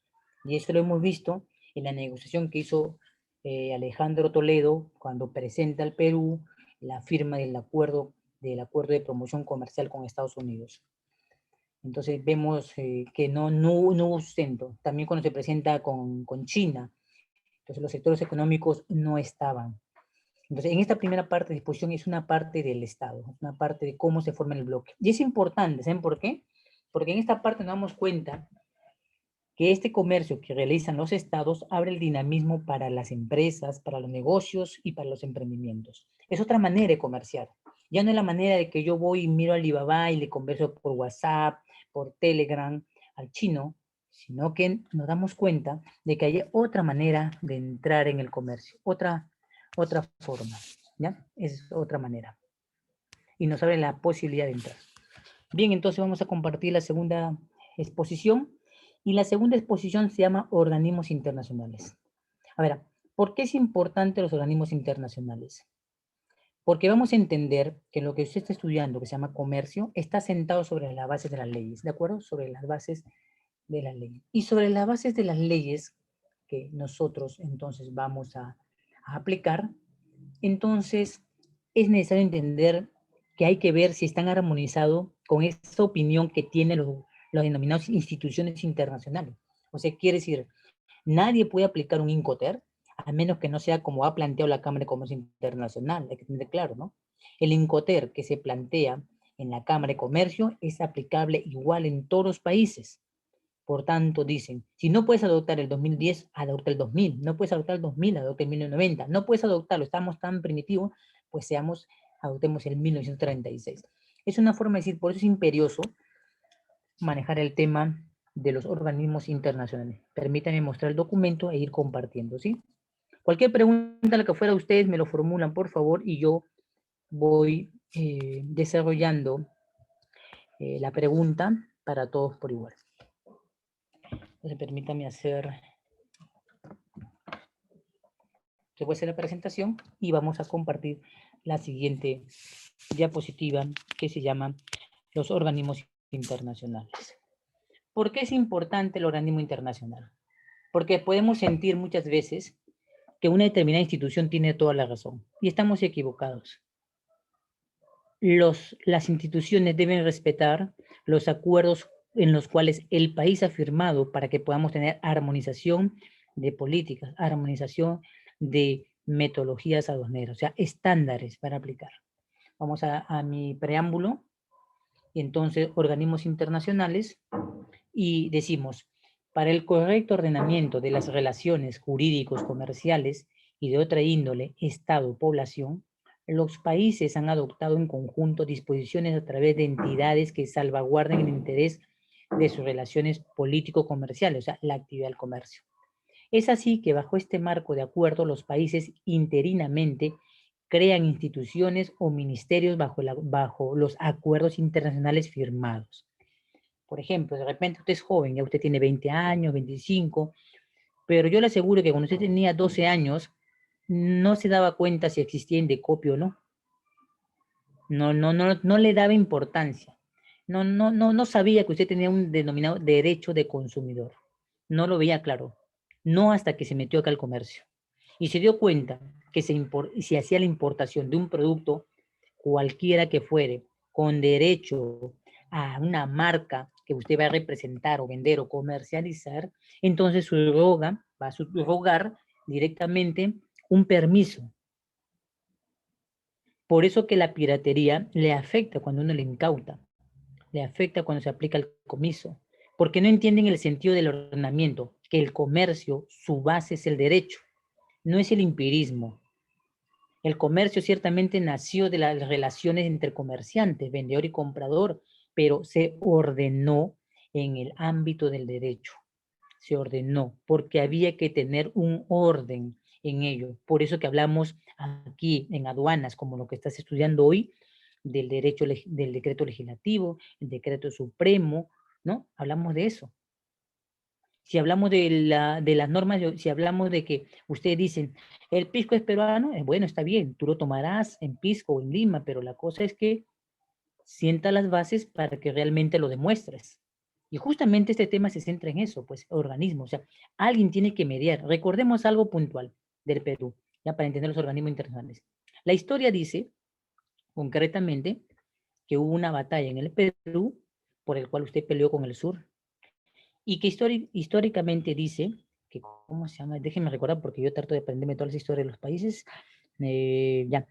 Y eso lo hemos visto en la negociación que hizo Alejandro Toledo cuando presenta al Perú la firma del acuerdo de promoción comercial con Estados Unidos. Entonces vemos que no hubo sustento. También cuando se presenta con China, entonces los sectores económicos no estaban. Entonces en esta primera parte de disposición es una parte del Estado, una parte de cómo se forma el bloque. Y es importante, ¿saben por qué? Porque en esta parte nos damos cuenta que este comercio que realizan los estados abre el dinamismo para las empresas, para los negocios y para los emprendimientos. Es otra manera de comerciar. Ya no es la manera de que yo voy y miro a Alibaba y le converso por WhatsApp, por Telegram, al chino, sino que nos damos cuenta de que hay otra manera de entrar en el comercio, otra forma, ¿ya? Es otra manera. Y nos abre la posibilidad de entrar. Bien, entonces vamos a compartir la segunda exposición. Y la segunda exposición se llama organismos internacionales. A ver, ¿por qué es importante los organismos internacionales? Porque vamos a entender que lo que usted está estudiando, que se llama comercio, está sentado sobre las bases de las leyes, ¿de acuerdo? Sobre las bases de las leyes. Y sobre las bases de las leyes que nosotros entonces vamos a aplicar, entonces es necesario entender que hay que ver si están armonizados con esa opinión que tienen los denominados instituciones internacionales. O sea, quiere decir, nadie puede aplicar un Incoterm a menos que no sea como ha planteado la Cámara de Comercio Internacional, hay que tener claro, ¿no? El Incoterm que se plantea en la Cámara de Comercio es aplicable igual en todos los países. Por tanto, dicen, si no puedes adoptar el 2010, adopta el 2000. No puedes adoptar el 2000, adopta el 1990. No puedes adoptarlo, estamos tan primitivos, pues adoptemos el 1936. Es una forma de decir, por eso es imperioso manejar el tema de los organismos internacionales. Permítanme mostrar el documento e ir compartiendo, ¿sí? Cualquier pregunta, la que fuera ustedes, me lo formulan, por favor, y yo voy desarrollando la pregunta para todos por igual. Entonces, permítame hacer la presentación y vamos a compartir la siguiente diapositiva que se llama los organismos internacionales. ¿Por qué es importante el organismo internacional? Porque podemos sentir muchas veces que una determinada institución tiene toda la razón y estamos equivocados. Las instituciones deben respetar los acuerdos en los cuales el país ha firmado para que podamos tener armonización de políticas, armonización de metodologías aduaneras, o sea, estándares para aplicar. Vamos a mi preámbulo, y entonces organismos internacionales, y decimos, para el correcto ordenamiento de las relaciones jurídicos, comerciales y de otra índole, Estado-población, los países han adoptado en conjunto disposiciones a través de entidades que salvaguarden el interés de sus relaciones político-comerciales, o sea, la actividad del comercio. Es así que bajo este marco de acuerdo, los países interinamente crean instituciones o ministerios bajo los acuerdos internacionales firmados. Por ejemplo, de repente usted es joven, ya usted tiene 20 años, 25, pero yo le aseguro que cuando usted tenía 12 años, no se daba cuenta si existía Indecopio o no. No le daba importancia. No sabía que usted tenía un denominado derecho de consumidor. No lo veía claro. No hasta que se metió acá al comercio. Y se dio cuenta que se hacía la importación de un producto, cualquiera que fuere, con derecho a una marca que usted va a representar o vender o comercializar, entonces va a subrogar directamente un permiso. Por eso que la piratería le afecta cuando uno le incauta, le afecta cuando se aplica el comiso, porque no entienden el sentido del ordenamiento, que el comercio, su base es el derecho, no es el empirismo. El comercio ciertamente nació de las relaciones entre comerciantes, vendedor y comprador, pero se ordenó en el ámbito del derecho. Se ordenó porque había que tener un orden en ello. Por eso que hablamos aquí en aduanas, como lo que estás estudiando hoy, del derecho, del decreto legislativo, el decreto supremo, ¿no? Hablamos de eso. Si hablamos de las normas, si hablamos de que ustedes dicen, el pisco es peruano, bueno, está bien, tú lo tomarás en Pisco o en Lima, pero la cosa es que sienta las bases para que realmente lo demuestres. Y justamente este tema se centra en eso, pues, organismos. O sea, alguien tiene que mediar. Recordemos algo puntual del Perú, ya para entender los organismos internacionales. La historia dice, concretamente, que hubo una batalla en el Perú por el cual usted peleó con el sur y que históricamente dice que, ¿cómo se llama? Déjenme recordar porque yo trato de aprenderme todas las historias de los países. Ya.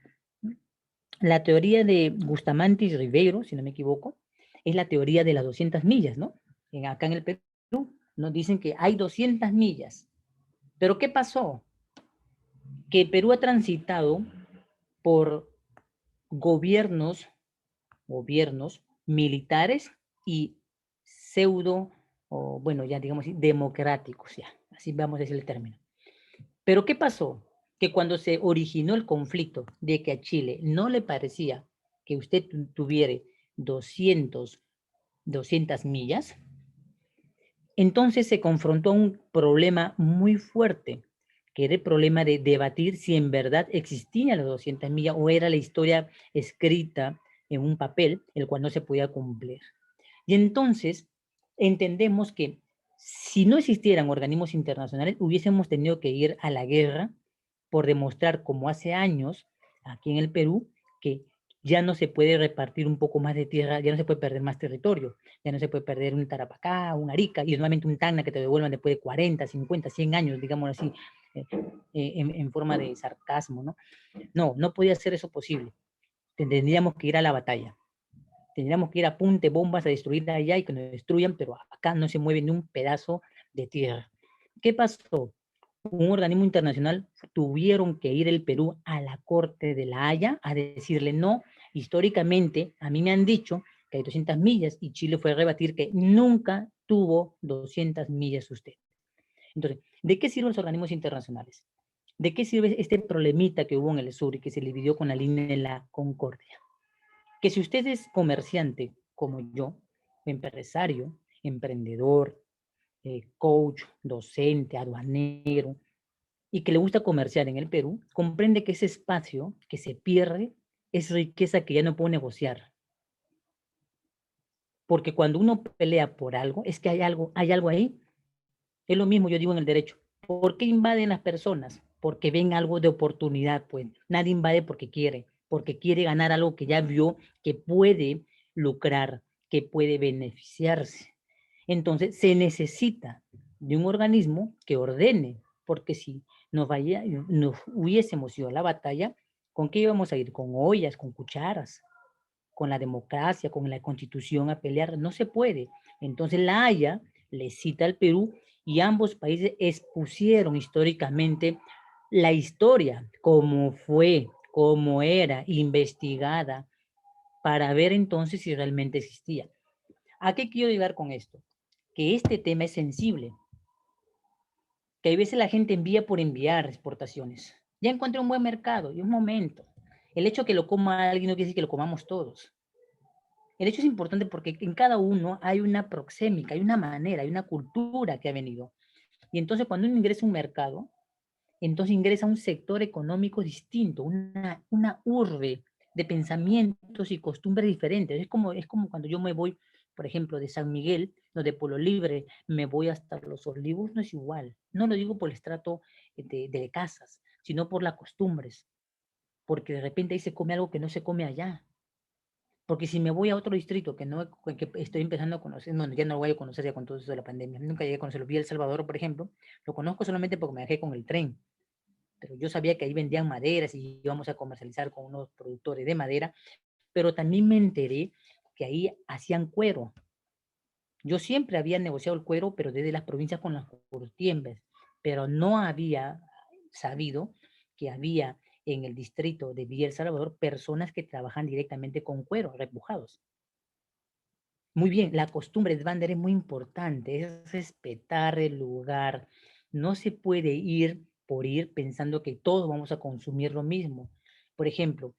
La teoría de Bustamante y Ribeiro, si no me equivoco, es la teoría de las 200 millas, ¿no? Acá en el Perú nos dicen que hay 200 millas. Pero ¿qué pasó? Que Perú ha transitado por gobiernos, gobiernos militares y pseudo, o bueno, ya digamos democráticos, ya, así vamos a decir el término. Pero ¿qué pasó? Que cuando se originó el conflicto de que a Chile no le parecía que usted tuviera 200 millas, entonces se confrontó a un problema muy fuerte, que era el problema de debatir si en verdad existían las 200 millas o era la historia escrita en un papel, el cual no se podía cumplir. Y entonces entendemos que si no existieran organismos internacionales, hubiésemos tenido que ir a la guerra por demostrar, como hace años, aquí en el Perú, que ya no se puede repartir un poco más de tierra, ya no se puede perder más territorio, ya no se puede perder un Tarapacá, un Arica, y nuevamente un Tacna que te devuelvan después de 40, 50, 100 años, digamos así, en forma de sarcasmo, ¿no? No, no podía ser eso posible. Tendríamos que ir a la batalla. Tendríamos que ir a punte bombas a destruir allá y que nos destruyan, pero acá no se mueve ni un pedazo de tierra. ¿Qué pasó? Un organismo internacional tuvieron que ir el Perú a la Corte de la Haya a decirle no. Históricamente, a mí me han dicho que hay 200 millas y Chile fue a rebatir que nunca tuvo 200 millas usted. Entonces, ¿de qué sirven los organismos internacionales? ¿De qué sirve este problemita que hubo en el sur y que se dividió con la línea de la Concordia? Que si usted es comerciante como yo, empresario, emprendedor, coach, docente, aduanero, y que le gusta comerciar en el Perú, comprende que ese espacio que se pierde es riqueza que ya no puedo negociar. Porque cuando uno pelea por algo, es que hay algo ahí. Es lo mismo, yo digo en el derecho. ¿Por qué invaden las personas? Porque ven algo de oportunidad, pues. Nadie invade porque quiere ganar algo que ya vio que puede lucrar, que puede beneficiarse. Entonces, se necesita de un organismo que ordene, porque si nos hubiésemos ido a la batalla, ¿con qué íbamos a ir? Con ollas, con cucharas, con la democracia, con la constitución a pelear. No se puede. Entonces, la Haya le cita al Perú y ambos países expusieron históricamente la historia, cómo fue, cómo era, investigada, para ver entonces si realmente existía. ¿A qué quiero llegar con esto? Que este tema es sensible, que hay veces la gente envía por enviar exportaciones. Ya encontré un buen mercado y un momento. El hecho de que lo coma alguien no quiere decir que lo comamos todos. El hecho es importante porque en cada uno hay una proxémica, hay una manera, hay una cultura que ha venido. Y entonces cuando uno ingresa a un mercado, entonces ingresa a un sector económico distinto, una urbe de pensamientos y costumbres diferentes. Es como cuando yo me voy, por ejemplo, de San Miguel, no de Pueblo Libre, me voy hasta Los Olivos, no es igual. No lo digo por el estrato de casas, sino por las costumbres, porque de repente ahí se come algo que no se come allá. Porque si me voy a otro distrito que no que estoy empezando a conocer, bueno, ya no lo voy a conocer ya con todo eso de la pandemia, nunca llegué a conocerlo. Vi El Salvador, por ejemplo, lo conozco solamente porque me dejé con el tren. pero yo sabía que ahí vendían maderas y íbamos a comercializar con unos productores de madera, pero también me enteré que ahí hacían cuero. Yo siempre había negociado el cuero, pero desde las provincias con las curtiembres, pero no había sabido que había en el distrito de Villa El Salvador personas que trabajan directamente con cuero, repujados. Muy bien, la costumbre de Vander es muy importante, es respetar el lugar. No se puede ir por ir pensando que todos vamos a consumir lo mismo. Por ejemplo,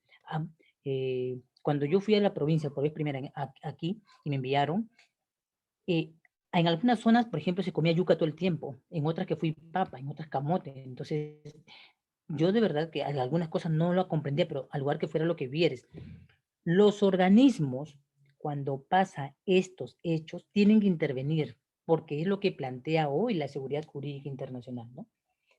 cuando yo fui a la provincia por vez primera aquí y me enviaron, eh, en algunas zonas, por ejemplo, se comía yuca todo el tiempo, en otras que fui papa, en otras camote. Entonces, yo de verdad que algunas cosas no lo comprendía, pero al lugar que fuera lo que vieres. Los organismos, cuando pasa estos hechos, tienen que intervenir, porque es lo que plantea hoy la seguridad jurídica internacional, ¿no?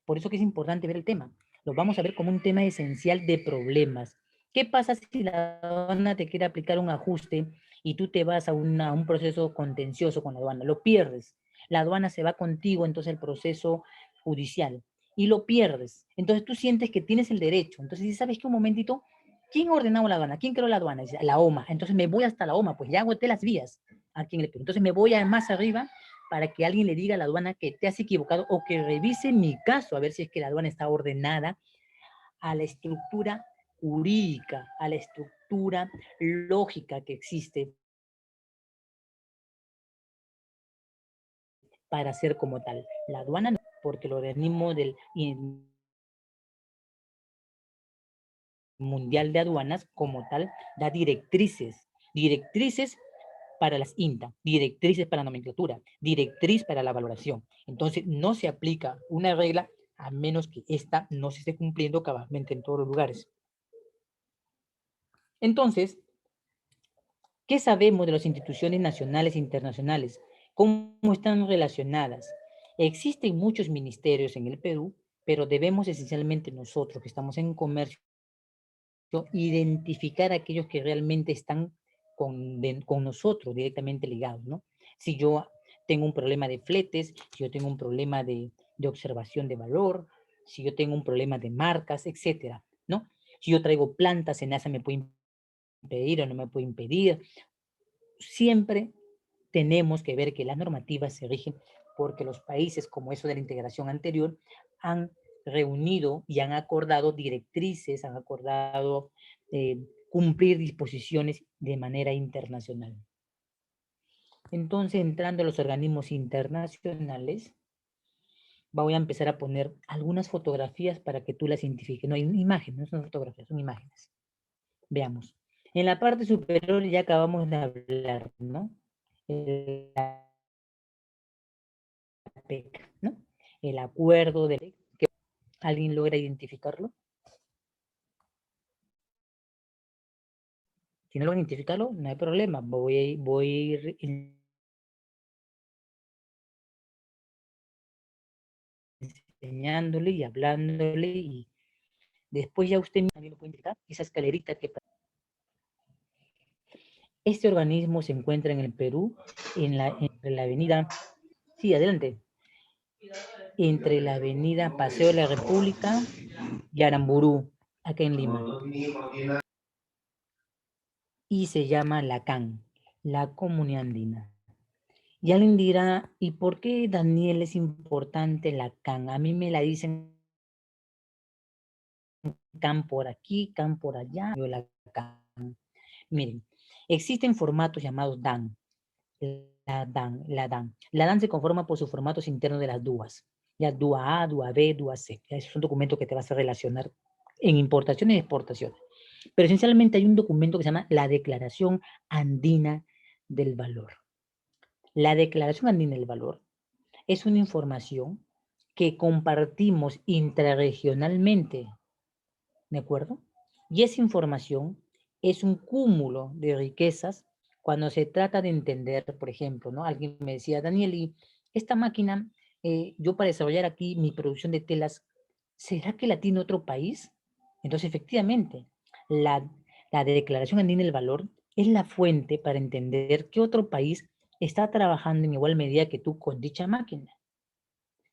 Por eso que es importante ver el tema. Lo vamos a ver como un tema esencial de problemas. ¿Qué pasa si la aduana te quiere aplicar un ajuste y tú te vas a un proceso contencioso con la aduana? Lo pierdes. La aduana se va contigo, entonces el proceso judicial, y lo pierdes. Entonces tú sientes que tienes el derecho. Entonces, si sabes que un momentito, ¿quién ordenó la aduana? ¿Quién creó la aduana? Dice, la OMA. Entonces me voy hasta la OMA, pues ya agoté las vías aquí en el Perú. Entonces me voy a más arriba para que alguien le diga a la aduana que te has equivocado o que revise mi caso a ver si es que la aduana está ordenada a la estructura jurídica, a la estructura lógica que existe para ser como tal. La aduana no, porque el organismo del Mundial de Aduanas como tal da directrices para las INTA, directrices para la nomenclatura, directriz para la valoración. Entonces, no se aplica una regla a menos que esta no se esté cumpliendo cabalmente en todos los lugares. Entonces, ¿qué sabemos de las instituciones nacionales e internacionales? ¿Cómo están relacionadas? Existen muchos ministerios en el Perú, pero debemos esencialmente nosotros que estamos en comercio identificar a aquellos que realmente están con nosotros directamente ligados, ¿no? Si yo tengo un problema de fletes, si yo tengo un problema de observación de valor, si yo tengo un problema de marcas, etcétera, ¿no? Si yo traigo plantas, SENASA me puede impedir o no me puede impedir. Siempre tenemos que ver que las normativas se rigen porque los países, como eso de la integración anterior, han reunido y han acordado directrices, han acordado cumplir disposiciones de manera internacional. Entonces, entrando a los organismos internacionales, voy a empezar a poner algunas fotografías para que tú las identifiques. No hay imágenes, no son fotografías, son imágenes. Veamos. En la parte superior ya acabamos de hablar, ¿no? La PEC, ¿no? El acuerdo de ley. ¿Alguien logra identificarlo? Si no logran identificarlo, no hay problema. Voy a ir enseñándole y hablándole y después ya usted también lo puede indicar, esa escalerita que... Este organismo se encuentra en el Perú, entre la avenida... Sí, adelante. Entre la avenida Paseo de la República y Aramburú, acá en Lima. Y se llama la CAN, la Comunidad Andina. Y alguien dirá, ¿y por qué, Daniel, es importante la CAN? A mí me la dicen CAN por aquí, CAN por allá, yo la CAN. Miren, existen formatos llamados DAN. La DAN se conforma por sus formatos internos de las DUAs. Ya DUA A, DUA B, DUA C. Ya es un documento que te vas a relacionar en importación y exportación. Pero esencialmente hay un documento que se llama la Declaración Andina del Valor. La Declaración Andina del Valor es una información que compartimos intrarregionalmente, ¿de acuerdo? Y esa información es un cúmulo de riquezas cuando se trata de entender, por ejemplo, ¿no? Alguien me decía, Daniel, y esta máquina, yo para desarrollar aquí mi producción de telas, ¿será que la tiene otro país? Entonces, efectivamente, la, la Declaración Andina del Valor es la fuente para entender qué otro país está trabajando en igual medida que tú con dicha máquina.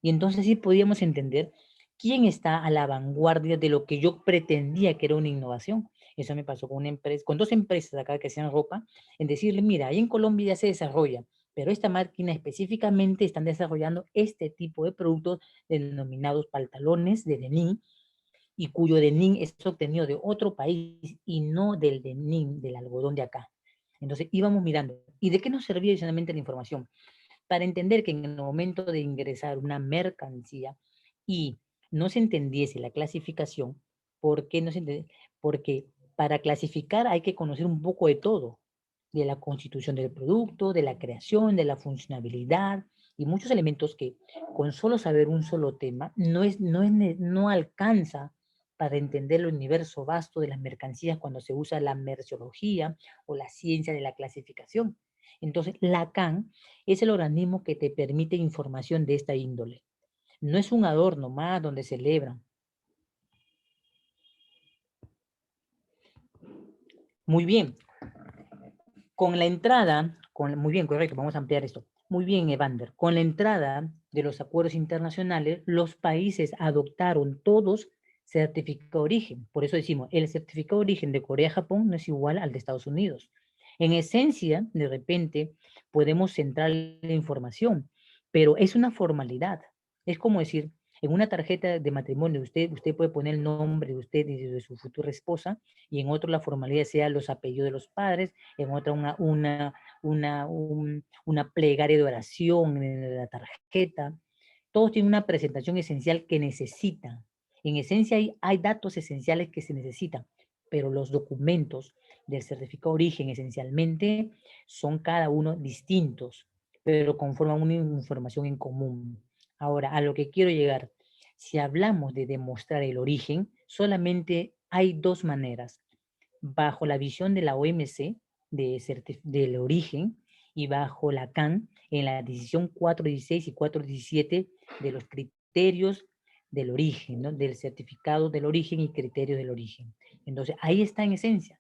Y entonces sí podíamos entender ¿Quién está a la vanguardia de lo que yo pretendía que era una innovación? Eso me pasó con una empresa, con dos empresas acá que hacían ropa, en decirle, mira, ahí en Colombia ya se desarrolla, pero esta máquina específicamente están desarrollando este tipo de productos denominados pantalones de denim, y cuyo denim es obtenido de otro país y no del denim, del algodón de acá. Entonces íbamos mirando. ¿Y de qué nos servía adicionalmente la información? Para entender que en el momento de ingresar una mercancía y no se entendiese la clasificación, ¿por qué no se entiende? Porque para clasificar hay que conocer un poco de todo, de la constitución del producto, de la creación, de la funcionalidad y muchos elementos que con solo saber un solo tema no alcanza para entender el universo vasto de las mercancías cuando se usa la merciología o la ciencia de la clasificación. Entonces, la CAN es el organismo que te permite información de esta índole. No es un adorno más donde celebran. Muy bien, con la entrada, muy bien, correcto, vamos a ampliar esto. Muy bien, Evander, con la entrada de los acuerdos internacionales, los países adoptaron todos certificado de origen. Por eso decimos, el certificado de origen de Corea-Japón no es igual al de Estados Unidos. En esencia, de repente, podemos centrar la información, pero es una formalidad. Es como decir, en una tarjeta de matrimonio, usted puede poner el nombre de usted y de su futura esposa, y en otro la formalidad sea los apellidos de los padres, en otra una plegaria de oración en la tarjeta. Todos tienen una presentación esencial que necesitan. En esencia hay datos esenciales que se necesitan, pero los documentos del certificado de origen esencialmente son cada uno distintos, pero conforman una información en común. Ahora, a lo que quiero llegar, si hablamos de demostrar el origen, solamente hay dos maneras. Bajo la visión de la OMC del origen y bajo la CAN en la decisión 416 y 417 de los criterios del origen, ¿no? Del certificado del origen y criterios del origen. Entonces, ahí está en esencia.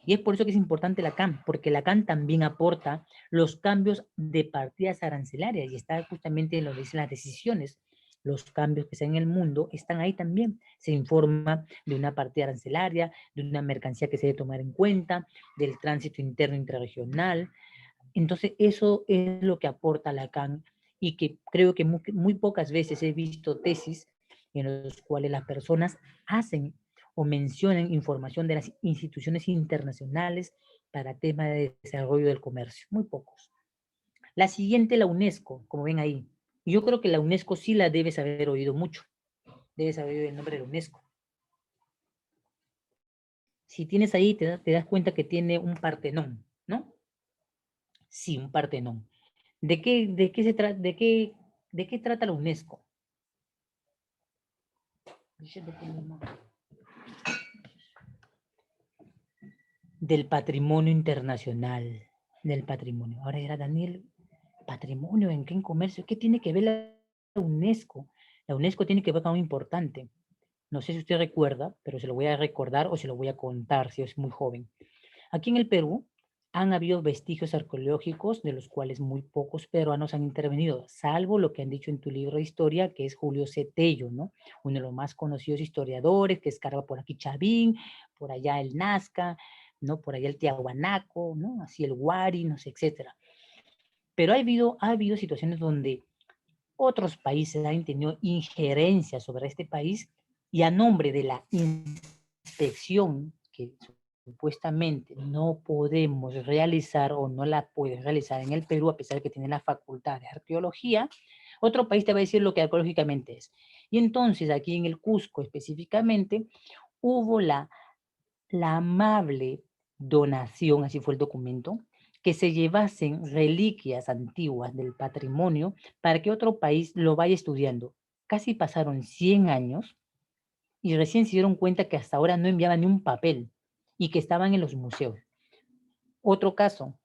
Y es por eso que es importante la CAN, porque la CAN también aporta los cambios de partidas arancelarias y está justamente en lo que dicen las decisiones. Los cambios que se en el mundo están ahí también. Se informa de una partida arancelaria, de una mercancía que se debe tomar en cuenta, del tránsito interno interregional. Entonces, eso es lo que aporta la CAN y que creo que muy pocas veces he visto tesis en los cuales las personas hacen o mencionan información de las instituciones internacionales para temas de desarrollo del comercio. Muy pocos. La siguiente, la UNESCO, como ven ahí. Yo creo que la UNESCO sí la debes haber oído mucho. Debes haber oído el nombre de la UNESCO. Si tienes ahí, te das cuenta que tiene un Partenón, ¿no? Sí, un Partenón. ¿De qué trata la UNESCO? Del patrimonio internacional, del patrimonio. Ahora era Daniel, patrimonio, ¿en qué en comercio? ¿Qué tiene que ver la UNESCO? La UNESCO tiene que ver con algo importante. No sé si usted recuerda, pero se lo voy a recordar o se lo voy a contar si es muy joven. Aquí en el Perú han habido vestigios arqueológicos de los cuales muy pocos peruanos han intervenido, salvo lo que han dicho en tu libro de historia, que es Julio Cetello, ¿no? Uno de los más conocidos historiadores, que escarba por aquí Chavín, por allá el Nazca, ¿no? Por allá el Tiahuanaco, ¿no? Así el Huari, no sé, etcétera. Pero ha habido situaciones donde otros países han tenido injerencia sobre este país y a nombre de la inspección que supuestamente no podemos realizar o no la puedes realizar en el Perú, a pesar de que tiene la facultad de arqueología, otro país te va a decir lo que arqueológicamente es. Y entonces aquí en el Cusco específicamente hubo la amable donación, así fue el documento, que se llevasen reliquias antiguas del patrimonio para que otro país lo vaya estudiando. Casi pasaron 100 años y recién se dieron cuenta que hasta ahora no enviaban ni un papel y que estaban en los museos. Otro caso,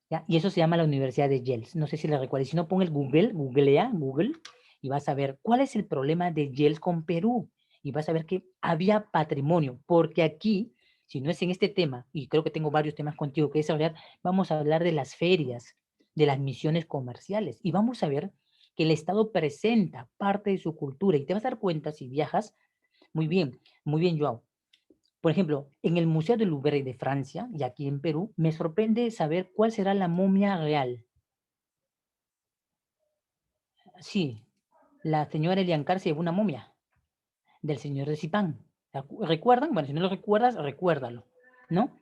¿ya? Y eso se llama la Universidad de Yale. No sé si le recuerdas. Si no, pon el googlea Google y vas a ver cuál es el problema de Yale con Perú. Y vas a ver que había patrimonio, porque aquí, si no es en este tema, y creo que tengo varios temas contigo que desarrollar, vamos a hablar de las ferias, de las misiones comerciales, y vamos a ver que el Estado presenta parte de su cultura y te vas a dar cuenta si viajas, muy bien, Joao. Por ejemplo, en el Museo del Louvre de Francia y aquí en Perú, me sorprende saber cuál será la momia real. Sí, la señora Eliancar se llevó una momia del señor de Zipán. ¿Recuerdan? Bueno, si no lo recuerdas, recuérdalo, ¿no?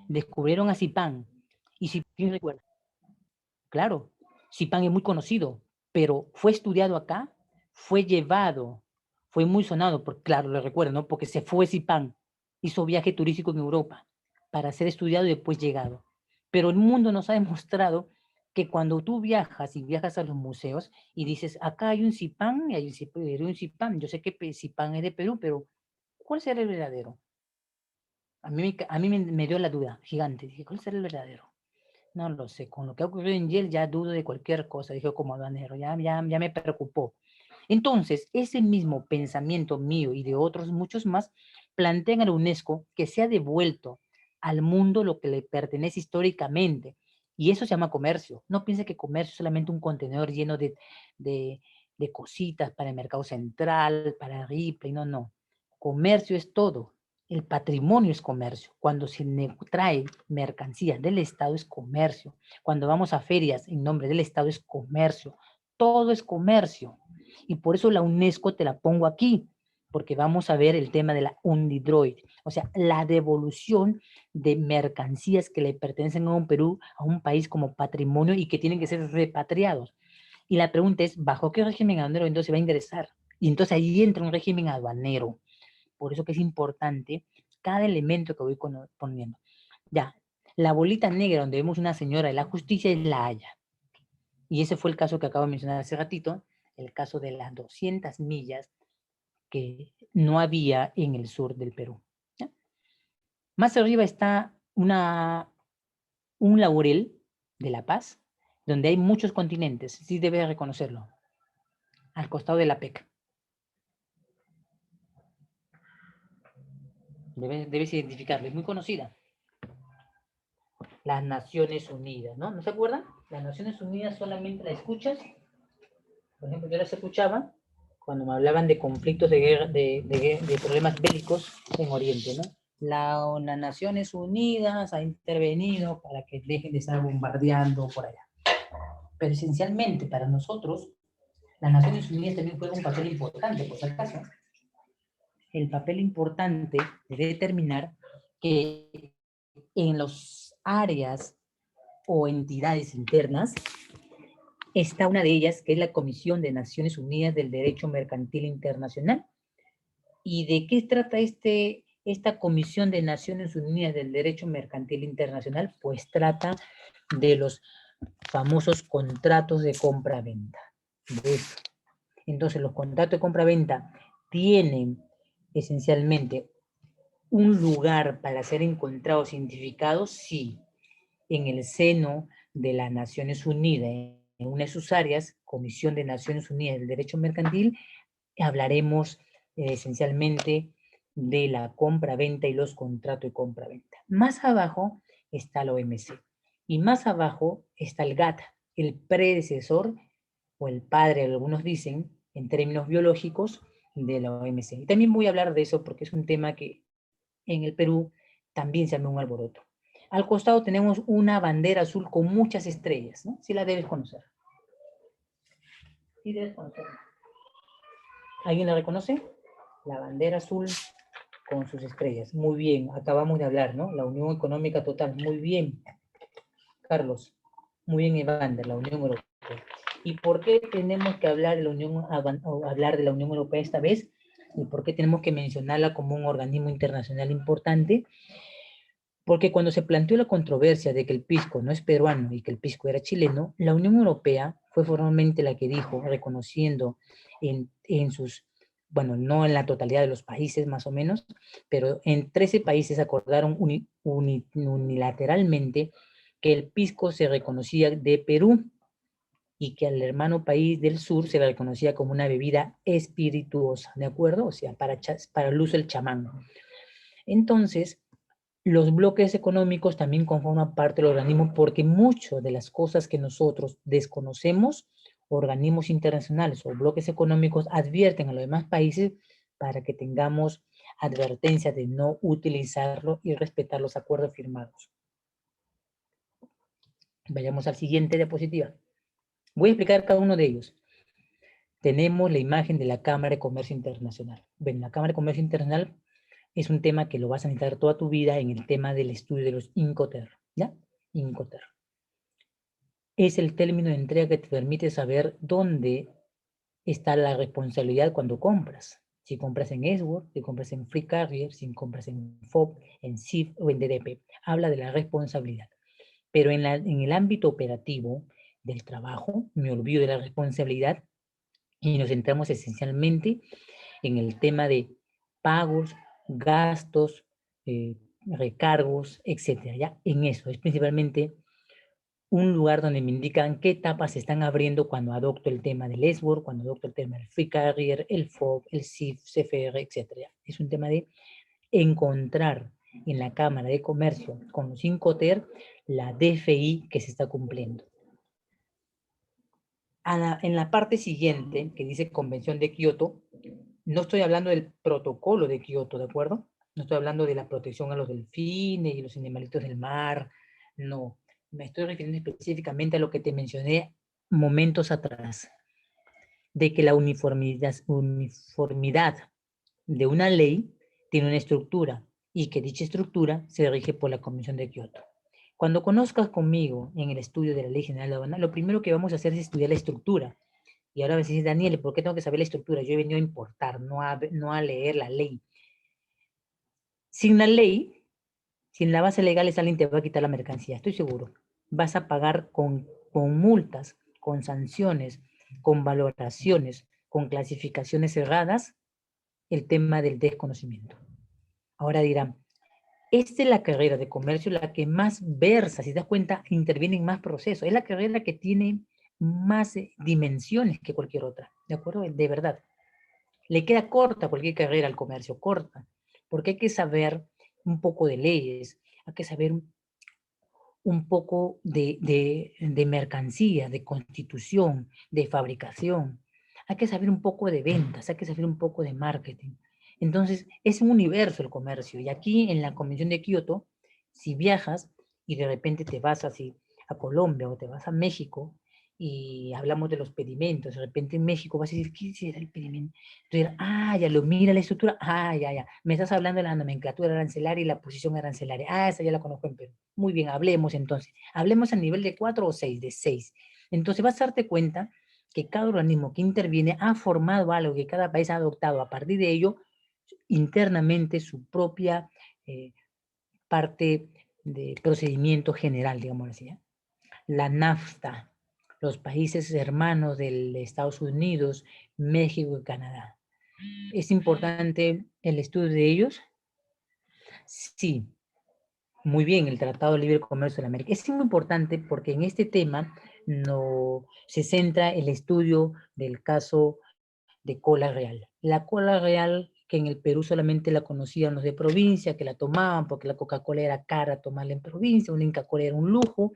Descubrieron a Zipán. Y si ¿quién recuerda? Claro, Zipán es muy conocido, pero fue estudiado acá, fue llevado, fue muy sonado, porque claro, lo recuerdo, ¿no? Porque se fue Zipán, hizo viaje turístico en Europa para ser estudiado y después llegado. Pero el mundo nos ha demostrado que cuando tú viajas y viajas a los museos y dices, acá hay un Zipán y hay un Zipán, yo sé que Zipán es de Perú, pero ¿cuál será el verdadero? A mí me dio la duda gigante, dije, ¿cuál será el verdadero? No lo sé, con lo que ha ocurrido en Yale ya dudo de cualquier cosa, dije como aduanero, ya me preocupó. Entonces, ese mismo pensamiento mío y de otros muchos más plantean a la UNESCO que se ha devuelto al mundo lo que le pertenece históricamente. Y eso se llama comercio. No piense que comercio es solamente un contenedor lleno de, de cositas para el mercado central, para Ripley, no, no. Comercio es todo. El patrimonio es comercio. Cuando se trae mercancías del Estado es comercio. Cuando vamos a ferias en nombre del Estado es comercio. Todo es comercio. Y por eso la UNESCO te la pongo aquí, porque vamos a ver el tema de la Undidroid, o sea, la devolución de mercancías que le pertenecen a un Perú, a un país como patrimonio y que tienen que ser repatriados. Y la pregunta es, ¿bajo qué régimen aduanero entonces va a ingresar? Y entonces ahí entra un régimen aduanero. Por eso que es importante cada elemento que voy poniendo. Ya, la bolita negra donde vemos una señora de la justicia es La Haya. Y ese fue el caso que acabo de mencionar hace ratito, el caso de las 200 millas que no había en el sur del Perú. ¿Ya? Más arriba está un laurel de La Paz, donde hay muchos continentes, sí debes reconocerlo, al costado de la PEC. Debes identificarlo, es muy conocida. Las Naciones Unidas, ¿no? ¿No se acuerdan? Las Naciones Unidas solamente la escuchas, por ejemplo, yo las escuchaba cuando me hablaban de conflictos de guerra, de problemas bélicos en Oriente, ¿no? Las Naciones Unidas ha intervenido para que dejen de estar bombardeando por allá. Pero esencialmente para nosotros, las Naciones Unidas también juegan un papel importante, por si acaso. El papel importante de determinar que en las áreas o entidades internas está una de ellas, que es la Comisión de Naciones Unidas del Derecho Mercantil Internacional. ¿Y de qué trata esta Comisión de Naciones Unidas del Derecho Mercantil Internacional? Pues trata de los famosos contratos de compra-venta. Entonces, los contratos de compra-venta tienen esencialmente un lugar para ser encontrados, identificados, sí, en el seno de las Naciones Unidas, en una de sus áreas, Comisión de Naciones Unidas del Derecho Mercantil, hablaremos esencialmente de la compra-venta y los contratos de compra-venta. Más abajo está la OMC y más abajo está el GATT, el predecesor o el padre, algunos dicen, en términos biológicos, de la OMC. Y también voy a hablar de eso porque es un tema que en el Perú también se armó un alboroto. Al costado tenemos una bandera azul con muchas estrellas, ¿no? Sí la debes conocer. Sí debes conocerla. ¿Alguien la reconoce? La bandera azul con sus estrellas. Muy bien, acabamos de hablar, ¿no? La Unión Económica Total. Muy bien, Carlos. Muy bien, Evander, la Unión Europea. ¿Y por qué tenemos que hablar de la Unión Europea esta vez? ¿Y por qué tenemos que mencionarla como un organismo internacional importante? Porque cuando se planteó la controversia de que el pisco no es peruano y que el pisco era chileno, la Unión Europea fue formalmente la que dijo, reconociendo en sus, bueno, no en la totalidad de los países más o menos, pero en 13 países acordaron unilateralmente que el pisco se reconocía de Perú y que al hermano país del sur se le reconocía como una bebida espirituosa, ¿de acuerdo? O sea, para el uso del chamán. Entonces, Los bloques económicos también conforman parte del organismo porque muchas de las cosas que nosotros desconocemos, organismos internacionales o bloques económicos advierten a los demás países para que tengamos advertencia de no utilizarlo y respetar los acuerdos firmados. Vayamos al siguiente diapositiva. Voy a explicar cada uno de ellos. Tenemos la imagen de la Cámara de Comercio Internacional. Ven, la Cámara de Comercio Internacional es un tema que lo vas a necesitar toda tu vida en el tema del estudio de los Incoterm, ¿ya? Incoterm. Es el término de entrega que te permite saber dónde está la responsabilidad cuando compras. Si compras en Esword, si compras en Free Carrier, si compras en FOB, en SIF o en DDP. Habla de la responsabilidad. Pero en el ámbito operativo del trabajo, me olvido de la responsabilidad y nos centramos esencialmente en el tema de pagos, gastos, recargos, etcétera. ¿Ya? En eso es principalmente un lugar donde me indican qué etapas se están abriendo cuando adopto el tema del SWORD, cuando adopto el tema del Free Carrier, el FOB, el SIF, CFR, etcétera. Es un tema de encontrar en la Cámara de Comercio con los Incoterm la DFI que se está cumpliendo. En la parte siguiente, que dice Convención de Kioto, no estoy hablando del protocolo de Kioto, ¿de acuerdo? No estoy hablando de la protección a los delfines y los animalitos del mar, no. Me estoy refiriendo específicamente a lo que te mencioné momentos atrás, de que la uniformidad de una ley tiene una estructura y que dicha estructura se rige por la Convención de Kioto. Cuando conozcas conmigo en el estudio de la Ley General de Aduana, lo primero que vamos a hacer es estudiar la estructura. Y ahora me dices, Daniel, ¿por qué tengo que saber la estructura? Yo he venido a importar, no a leer la ley. Sin la ley, sin la base legal, alguien te va a quitar la mercancía, estoy seguro. Vas a pagar con multas, con sanciones, con valoraciones, con clasificaciones cerradas, el tema del desconocimiento. Ahora dirán, esta es la carrera de comercio la que más versa, si te das cuenta, interviene en más procesos. Es la carrera que tiene más dimensiones que cualquier otra, ¿de acuerdo? De verdad. Le queda corta cualquier carrera al comercio, corta, porque hay que saber un poco de leyes, hay que saber un poco de mercancía, de constitución, de fabricación, hay que saber un poco de ventas, hay que saber un poco de marketing. Entonces, es un universo el comercio. Y aquí en la Convención de Kioto, si viajas y de repente te vas así a Colombia o te vas a México y hablamos de los pedimentos, de repente en México vas a decir, ¿qué será el pedimento? Entonces, ya lo mira la estructura, ya. Me estás hablando de la nomenclatura arancelaria y la posición arancelaria. Esa ya la conozco en Perú. Muy bien, hablemos entonces. Hablemos a nivel de 4 o 6, de 6. Entonces vas a darte cuenta que cada organismo que interviene ha formado algo que cada país ha adoptado a partir de ello internamente su propia parte de procedimiento general, digamos así. ¿eh? La NAFTA, los países hermanos de Estados Unidos, México y Canadá. ¿Es importante el estudio de ellos? Sí, muy bien, el Tratado de Libre Comercio de la América. Es muy importante porque en este tema no se centra el estudio del caso de cola real. La cola real, que en el Perú solamente la conocían los de provincia, que la tomaban porque la Coca-Cola era cara tomarla en provincia, una Inca-Cola era un lujo,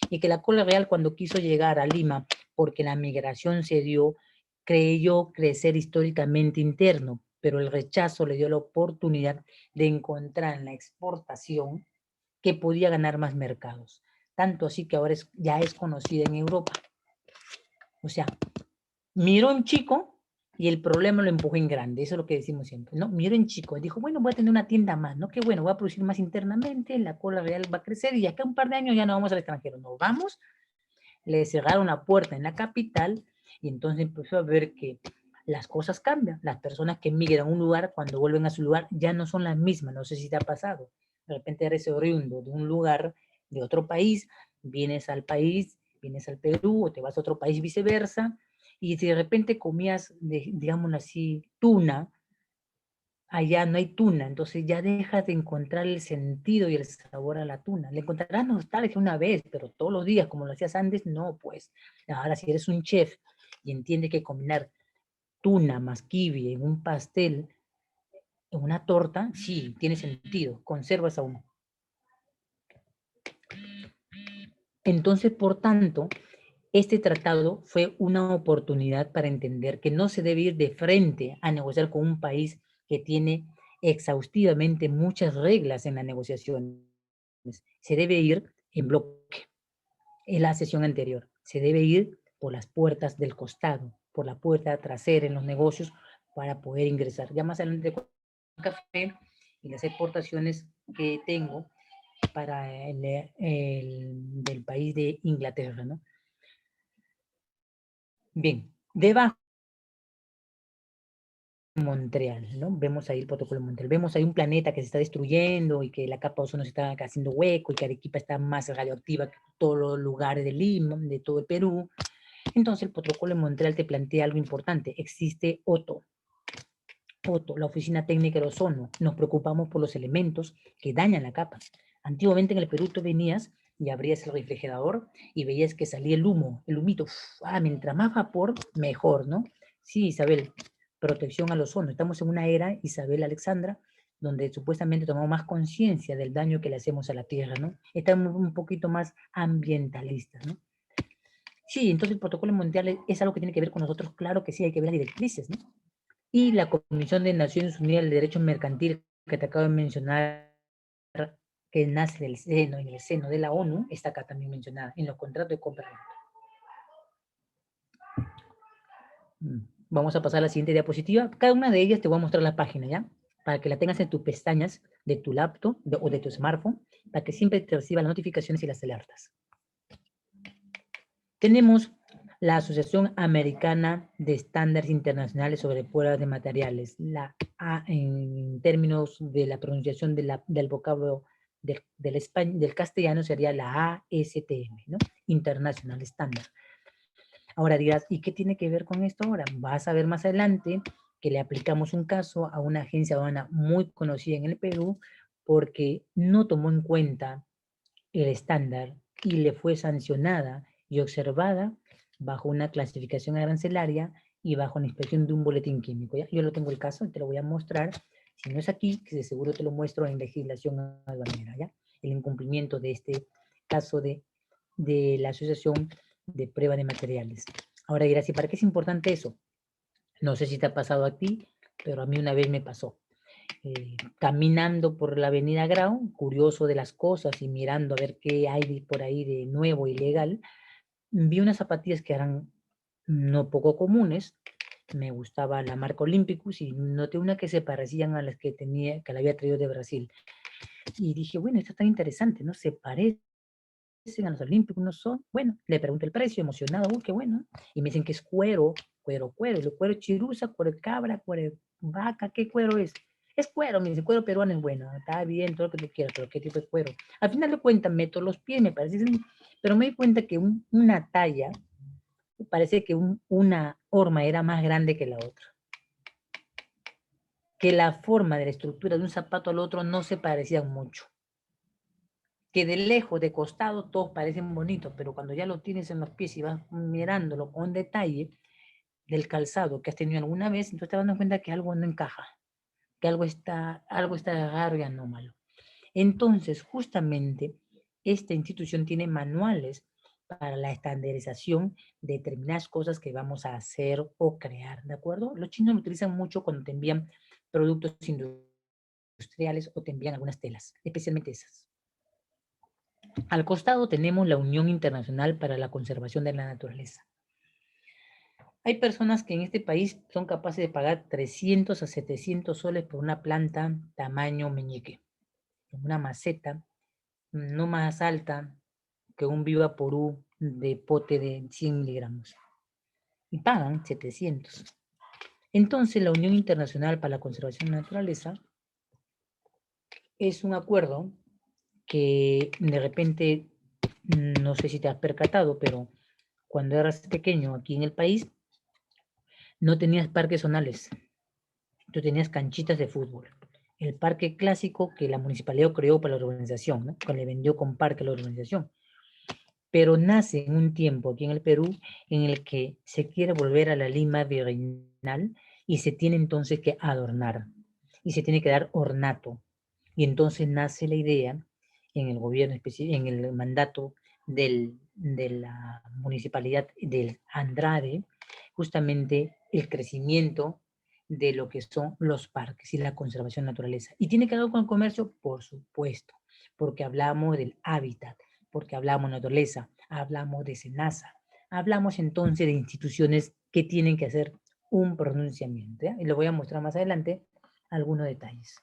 y que la cola real cuando quiso llegar a Lima, porque la migración se dio, creyó crecer históricamente interno, pero el rechazo le dio la oportunidad de encontrar en la exportación que podía ganar más mercados. Tanto así que ahora ya es conocida en Europa. O sea, miró en chico y el problema lo empujó en grande. Eso es lo que decimos siempre, ¿no? Miró en chico y dijo, bueno, voy a tener una tienda más, ¿no? Qué bueno, voy a producir más internamente, la cola real va a crecer y acá un par de años ya no vamos al extranjero. Nos vamos, le cerraron la puerta en la capital y entonces empezó a ver que las cosas cambian. Las personas que migran a un lugar, cuando vuelven a su lugar, ya no son las mismas. No sé si te ha pasado. De repente eres oriundo de un lugar, de otro país, vienes al país, vienes al Perú o te vas a otro país viceversa, y si de repente comías, digamos así, tuna, allá no hay tuna, entonces ya dejas de encontrar el sentido y el sabor a la tuna. Le encontrarás nostalgia una vez, pero todos los días, como lo hacías antes, no, pues. Ahora, si eres un chef y entiendes que combinar tuna más kiwi en un pastel, en una torta, sí, tiene sentido, conservas aún. Entonces, por tanto, este tratado fue una oportunidad para entender que no se debe ir de frente a negociar con un país que tiene exhaustivamente muchas reglas en las negociaciones. Se debe ir en bloque. En la sesión anterior, se debe ir por las puertas del costado, por la puerta trasera en los negocios para poder ingresar. Ya más adelante con el café y las exportaciones que tengo para del país de Inglaterra, ¿no? Bien, debajo de Montreal, ¿no? Vemos ahí el protocolo de Montreal, vemos ahí un planeta que se está destruyendo y que la capa de ozono se está haciendo hueco y que Arequipa está más radioactiva que todos los lugares de Lima, de todo el Perú. Entonces el protocolo de Montreal te plantea algo importante. Existe OTO, la Oficina Técnica del Ozono. Nos preocupamos por los elementos que dañan la capa. Antiguamente en el Perú tú venías y abrías el refrigerador y veías que salía el humo, el humito. Mientras más vapor, mejor, ¿no? Sí, Isabel, protección al ozono. Estamos en una era, Isabel Alexandra, donde supuestamente tomamos más conciencia del daño que le hacemos a la Tierra, ¿no? Estamos un poquito más ambientalistas, ¿no? Sí, entonces el protocolo mundial es algo que tiene que ver con nosotros, claro que sí, hay que ver las directrices, ¿no? Y la Comisión de Naciones Unidas de Derechos Mercantiles que te acabo de mencionar, que nace del seno, en el seno de la ONU, está acá también mencionada, en los contratos de compra. Vamos a pasar a la siguiente diapositiva. Cada una de ellas te voy a mostrar la página, ¿ya? Para que la tengas en tus pestañas de tu laptop o de tu smartphone, para que siempre te reciba las notificaciones y las alertas. Tenemos la Asociación Americana de Estándares Internacionales sobre Pruebas de Materiales, en términos de la pronunciación del vocablo del castellano sería la ASTM, ¿no? International Standard. Ahora dirás, ¿y qué tiene que ver con esto ahora? Vas a ver más adelante que le aplicamos un caso a una agencia aduana muy conocida en el Perú porque no tomó en cuenta el estándar y le fue sancionada y observada bajo una clasificación arancelaria y bajo la inspección de un boletín químico. ¿Ya? Yo lo tengo el caso y te lo voy a mostrar. Si no es aquí, que de seguro te lo muestro en legislación aduanera, ¿ya? El incumplimiento de este caso de la Asociación de Prueba de Materiales. Ahora dirás, ¿y para qué es importante eso? No sé si te ha pasado a ti, pero a mí una vez me pasó. Caminando por la avenida Grau, curioso de las cosas y mirando a ver qué hay por ahí de nuevo y legal, vi unas zapatillas que eran no poco comunes. Me gustaba la marca Olympicus y noté una que se parecían a las que la había traído de Brasil. Y dije, bueno, esto está interesante, ¿no? Se parecen a los Olímpicos, no son. Bueno, le pregunté el precio, emocionado, qué bueno. Y me dicen que es cuero, el cuero chirusa, cuero cabra, cuero vaca, ¿qué cuero es? Es cuero, me dice, cuero peruano es bueno, está bien, todo lo que tú quieras, pero ¿qué tipo de cuero? Al final de cuentas, meto los pies, me parece, pero me di cuenta que una talla, parece que una horma era más grande que la otra. Que la forma de la estructura de un zapato al otro no se parecían mucho. Que de lejos, de costado, todos parecen bonitos, pero cuando ya lo tienes en los pies y vas mirándolo con detalle del calzado que has tenido alguna vez, entonces te vas dando cuenta que algo no encaja, que algo está raro y anómalo. Entonces, justamente, esta institución tiene manuales para la estandarización de determinadas cosas que vamos a hacer o crear, ¿de acuerdo? Los chinos lo utilizan mucho cuando te envían productos industriales o te envían algunas telas, especialmente esas. Al costado tenemos la Unión Internacional para la Conservación de la Naturaleza. Hay personas que en este país son capaces de pagar 300 a 700 soles por una planta tamaño meñique, una maceta no más alta que un Vivaporú de pote de 100 miligramos. Y pagan 700. Entonces, la Unión Internacional para la Conservación de la Naturaleza es un acuerdo que de repente, no sé si te has percatado, pero cuando eras pequeño aquí en el país, no tenías parques zonales, tú tenías canchitas de fútbol. El parque clásico que la municipalidad creó para la urbanización, ¿no? Que le vendió con parque a la urbanización. Pero nace en un tiempo aquí en el Perú en el que se quiere volver a la Lima virreinal y se tiene entonces que adornar y se tiene que dar ornato. Y entonces nace la idea en el gobierno, en el mandato de la municipalidad del Andrade, justamente el crecimiento de lo que son los parques y la conservación de la naturaleza. ¿Y tiene que ver con el comercio? Por supuesto, porque hablamos del hábitat, porque hablamos de naturaleza, hablamos de SENASA, hablamos entonces de instituciones que tienen que hacer un pronunciamiento, ¿ya? Y les voy a mostrar más adelante algunos detalles.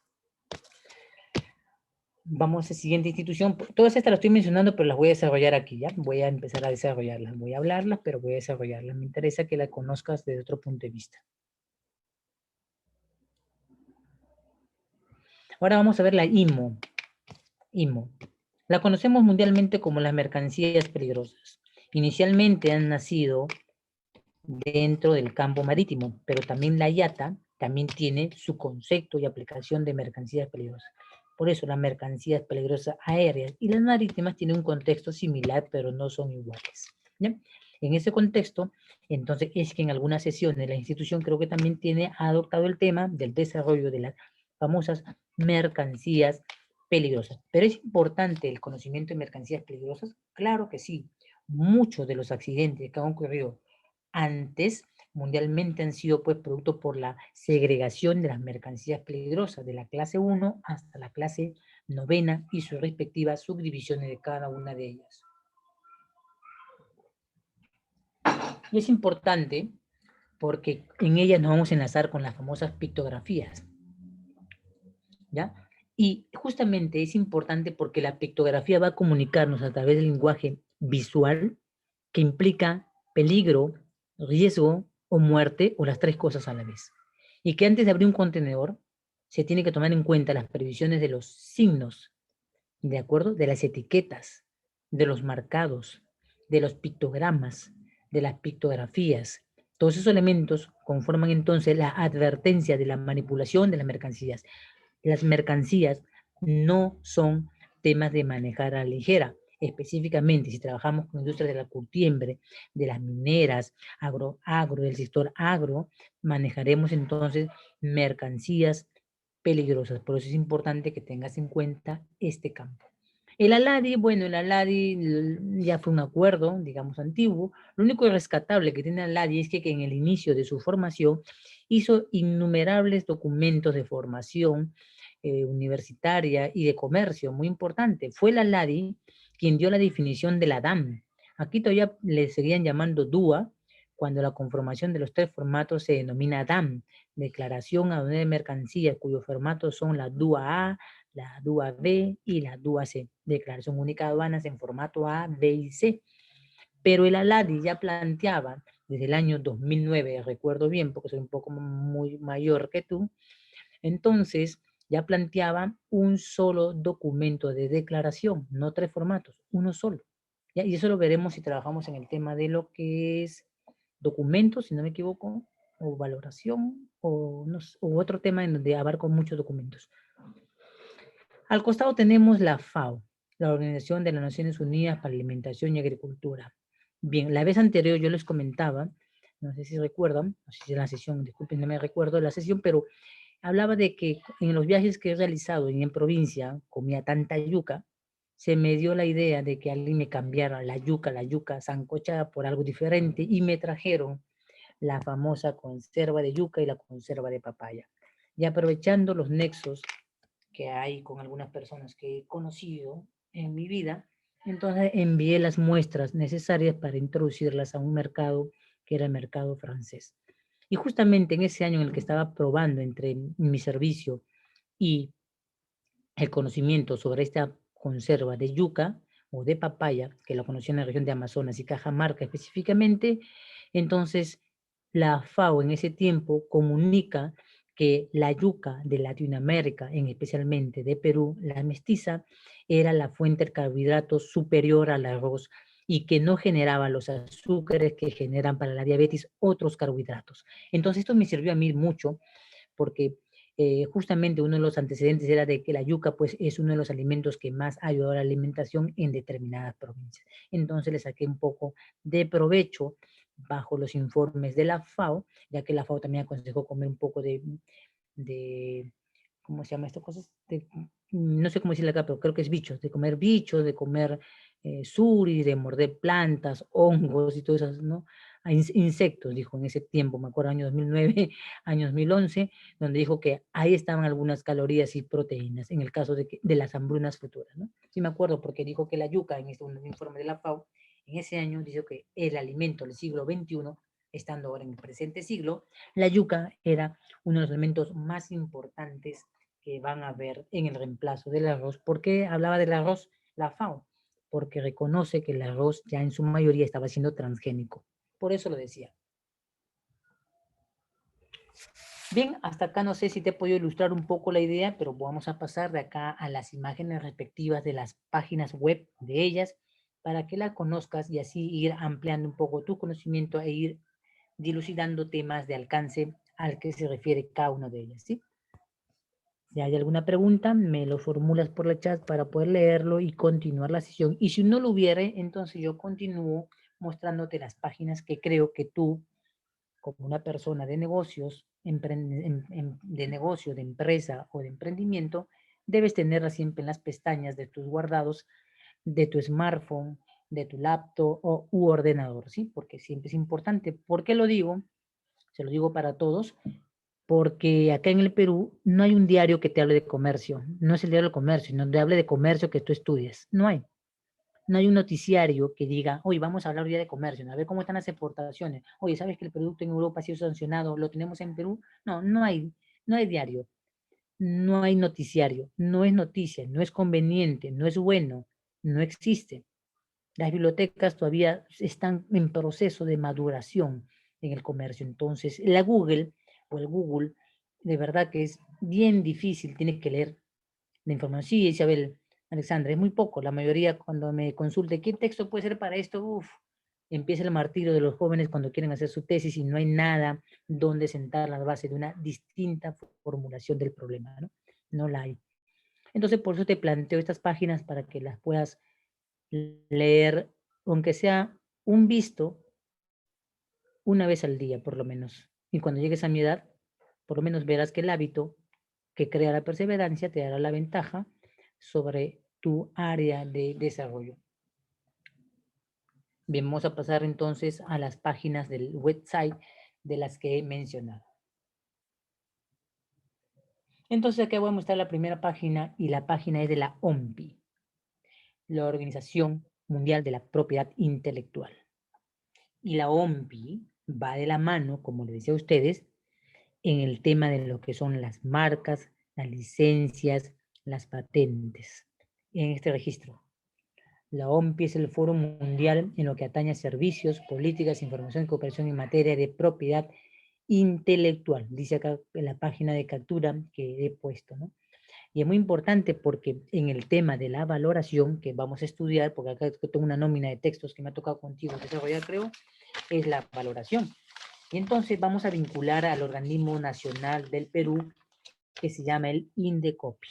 Vamos a la siguiente institución. Todas estas las estoy mencionando, pero las voy a desarrollar aquí, ¿ya? Voy a empezar a desarrollarlas. Voy a hablarlas, pero voy a desarrollarlas. Me interesa que las conozcas desde otro punto de vista. Ahora vamos a ver la IMO. IMO. La conocemos mundialmente como las mercancías peligrosas. Inicialmente han nacido dentro del campo marítimo, pero también la IATA también tiene su concepto y aplicación de mercancías peligrosas. Por eso las mercancías peligrosas aéreas y las marítimas tienen un contexto similar, pero no son iguales, ¿ya? En ese contexto, entonces es que en algunas sesiones la institución creo que también ha adoptado el tema del desarrollo de las famosas mercancías peligrosas. Pero es importante el conocimiento de mercancías peligrosas, claro que sí. Muchos de los accidentes que han ocurrido antes mundialmente han sido pues producto por la segregación de las mercancías peligrosas de la clase 1 hasta la clase 9 y sus respectivas subdivisiones de cada una de ellas. Y es importante porque en ellas nos vamos a enlazar con las famosas pictografías, ¿ya? Y justamente es importante porque la pictografía va a comunicarnos a través del lenguaje visual que implica peligro, riesgo o muerte o las tres cosas a la vez. Y que antes de abrir un contenedor se tiene que tomar en cuenta las previsiones de los signos, ¿de acuerdo? De las etiquetas, de los marcados, de los pictogramas, de las pictografías. Todos esos elementos conforman entonces la advertencia de la manipulación de las mercancías. Las mercancías no son temas de manejar a la ligera. Específicamente, si trabajamos con industrias de la curtiembre, de las mineras, del sector agro, manejaremos entonces mercancías peligrosas. Por eso es importante que tengas en cuenta este campo. El ALADI, bueno, el ALADI ya fue un acuerdo, digamos, antiguo. Lo único rescatable que tiene el ALADI es que en el inicio de su formación hizo innumerables documentos de formación universitaria y de comercio, muy importante. Fue el ALADI quien dio la definición de la DAM. Aquí todavía le seguían llamando DUA, cuando la conformación de los tres formatos se denomina DAM, Declaración Aduanera de Mercancías, cuyos formatos son la DUA A, la DUA B y la DUA C, Declaración Única de Aduanas en formato A, B y C. Pero el ALADI ya planteaba desde el año 2009, recuerdo bien porque soy un poco muy mayor que tú, entonces ya planteaba un solo documento de declaración, no tres formatos, uno solo. ¿Ya? Y eso lo veremos si trabajamos en el tema de lo que es documentos, si no me equivoco, o valoración, o, no, o otro tema en donde abarco muchos documentos. Al costado tenemos la FAO, la Organización de las Naciones Unidas para Alimentación y Agricultura. Bien, la vez anterior yo les comentaba, no sé si recuerdan, no sé si en la sesión, disculpen, no me recuerdo la sesión, pero hablaba de que en los viajes que he realizado en provincia, comía tanta yuca, se me dio la idea de que alguien me cambiara la yuca sancochada por algo diferente y me trajeron la famosa conserva de yuca y la conserva de papaya. Y aprovechando los nexos que hay con algunas personas que he conocido en mi vida, entonces envié las muestras necesarias para introducirlas a un mercado que era el mercado francés. Y justamente en ese año en el que estaba probando entre mi servicio y el conocimiento sobre esta conserva de yuca o de papaya, que la conocí en la región de Amazonas y Cajamarca específicamente, entonces la FAO en ese tiempo comunica que la yuca de Latinoamérica, en especialmente de Perú, la mestiza, era la fuente de carbohidratos superior al arroz y que no generaba los azúcares que generan para la diabetes otros carbohidratos. Entonces esto me sirvió a mí mucho porque justamente uno de los antecedentes era de que la yuca pues es uno de los alimentos que más ha ayudado a la alimentación en determinadas provincias. Entonces le saqué un poco de provecho bajo los informes de la FAO, ya que la FAO también aconsejó comer un poco de ¿cómo se llama estas cosas? no sé cómo decirle acá, pero creo que es bichos, de comer suri, de morder plantas, hongos y todo eso, ¿no? A insectos, dijo en ese tiempo, me acuerdo, año 2009, año 2011, donde dijo que ahí estaban algunas calorías y proteínas, en el caso de las hambrunas futuras, ¿no? Sí me acuerdo porque dijo que la yuca, en este un informe de la FAO, en ese año dijo que el alimento del siglo XXI, estando ahora en el presente siglo, la yuca era uno de los elementos más importantes que van a ver en el reemplazo del arroz. ¿Por qué hablaba del arroz la FAO? Porque reconoce que el arroz ya en su mayoría estaba siendo transgénico. Por eso lo decía. Bien, hasta acá no sé si te he podido ilustrar un poco la idea, pero vamos a pasar de acá a las imágenes respectivas de las páginas web de ellas para que la conozcas y así ir ampliando un poco tu conocimiento e ir dilucidando temas de alcance al que se refiere cada una de ellas, ¿sí? Si hay alguna pregunta, me lo formulas por el chat para poder leerlo y continuar la sesión. Y si no lo hubiere, entonces yo continúo mostrándote las páginas que creo que tú, como una persona de negocios, de negocio, de empresa o de emprendimiento, debes tenerlas siempre en las pestañas de tus guardados, de tu smartphone, de tu laptop u ordenador, ¿sí? Porque siempre es importante. ¿Por qué lo digo? Se lo digo para todos, porque acá en el Perú no hay un diario que te hable de comercio, no es el diario del comercio, no te hable de comercio que tú estudias, no hay. No hay un noticiario que diga, oye, vamos a hablar hoy día de comercio, ¿no? A ver cómo están las exportaciones. Oye, ¿sabes que el producto en Europa ha sido sancionado? ¿Lo tenemos en Perú? No, no hay diario, no hay noticiario, no es noticia, no es conveniente, no es bueno, no existe. Las bibliotecas todavía están en proceso de maduración en el comercio. Entonces, la Google o el Google, de verdad que es bien difícil, tienes que leer la información. Sí, Isabel, Alexandra, es muy poco. La mayoría cuando me consulte, ¿qué texto puede ser para esto? Uf, empieza el martirio de los jóvenes cuando quieren hacer su tesis y no hay nada donde sentar las bases de una distinta formulación del problema, ¿no? No la hay. Entonces, por eso te planteo estas páginas para que las puedas leer, aunque sea un visto, una vez al día, por lo menos. Y cuando llegues a mi edad, por lo menos verás que el hábito que crea la perseverancia te dará la ventaja sobre tu área de desarrollo. Bien, vamos a pasar entonces a las páginas del website de las que he mencionado. Entonces aquí voy a mostrar la primera página y la página es de la OMPI, la Organización Mundial de la Propiedad Intelectual. Y la OMPI va de la mano, como les decía a ustedes, en el tema de lo que son las marcas, las licencias, las patentes en este registro. La OMPI es el foro mundial en lo que atañe a servicios, políticas, información y cooperación en materia de propiedad intelectual. Dice acá en la página de captura que he puesto, ¿no? Y es muy importante porque en el tema de la valoración que vamos a estudiar, porque acá tengo una nómina de textos que me ha tocado contigo desarrollar, creo, es la valoración. Y entonces vamos a vincular al organismo nacional del Perú que se llama el INDECOPI.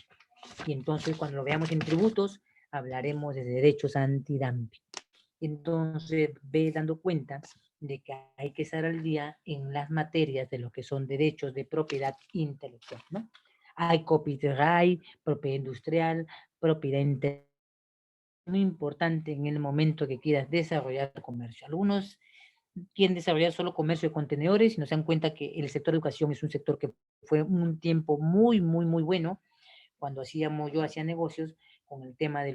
Y entonces cuando lo veamos en tributos, hablaremos de derechos antidumping. Entonces ve dando cuenta de que hay que estar al día en las materias de lo que son derechos de propiedad intelectual, ¿no? Hay copyright, propiedad industrial, propiedad intelectual. Muy importante en el momento que quieras desarrollar comercio. Algunos quieren desarrollar solo comercio de contenedores y no se dan cuenta que el sector de educación es un sector que fue un tiempo muy bueno cuando yo hacía negocios con el tema de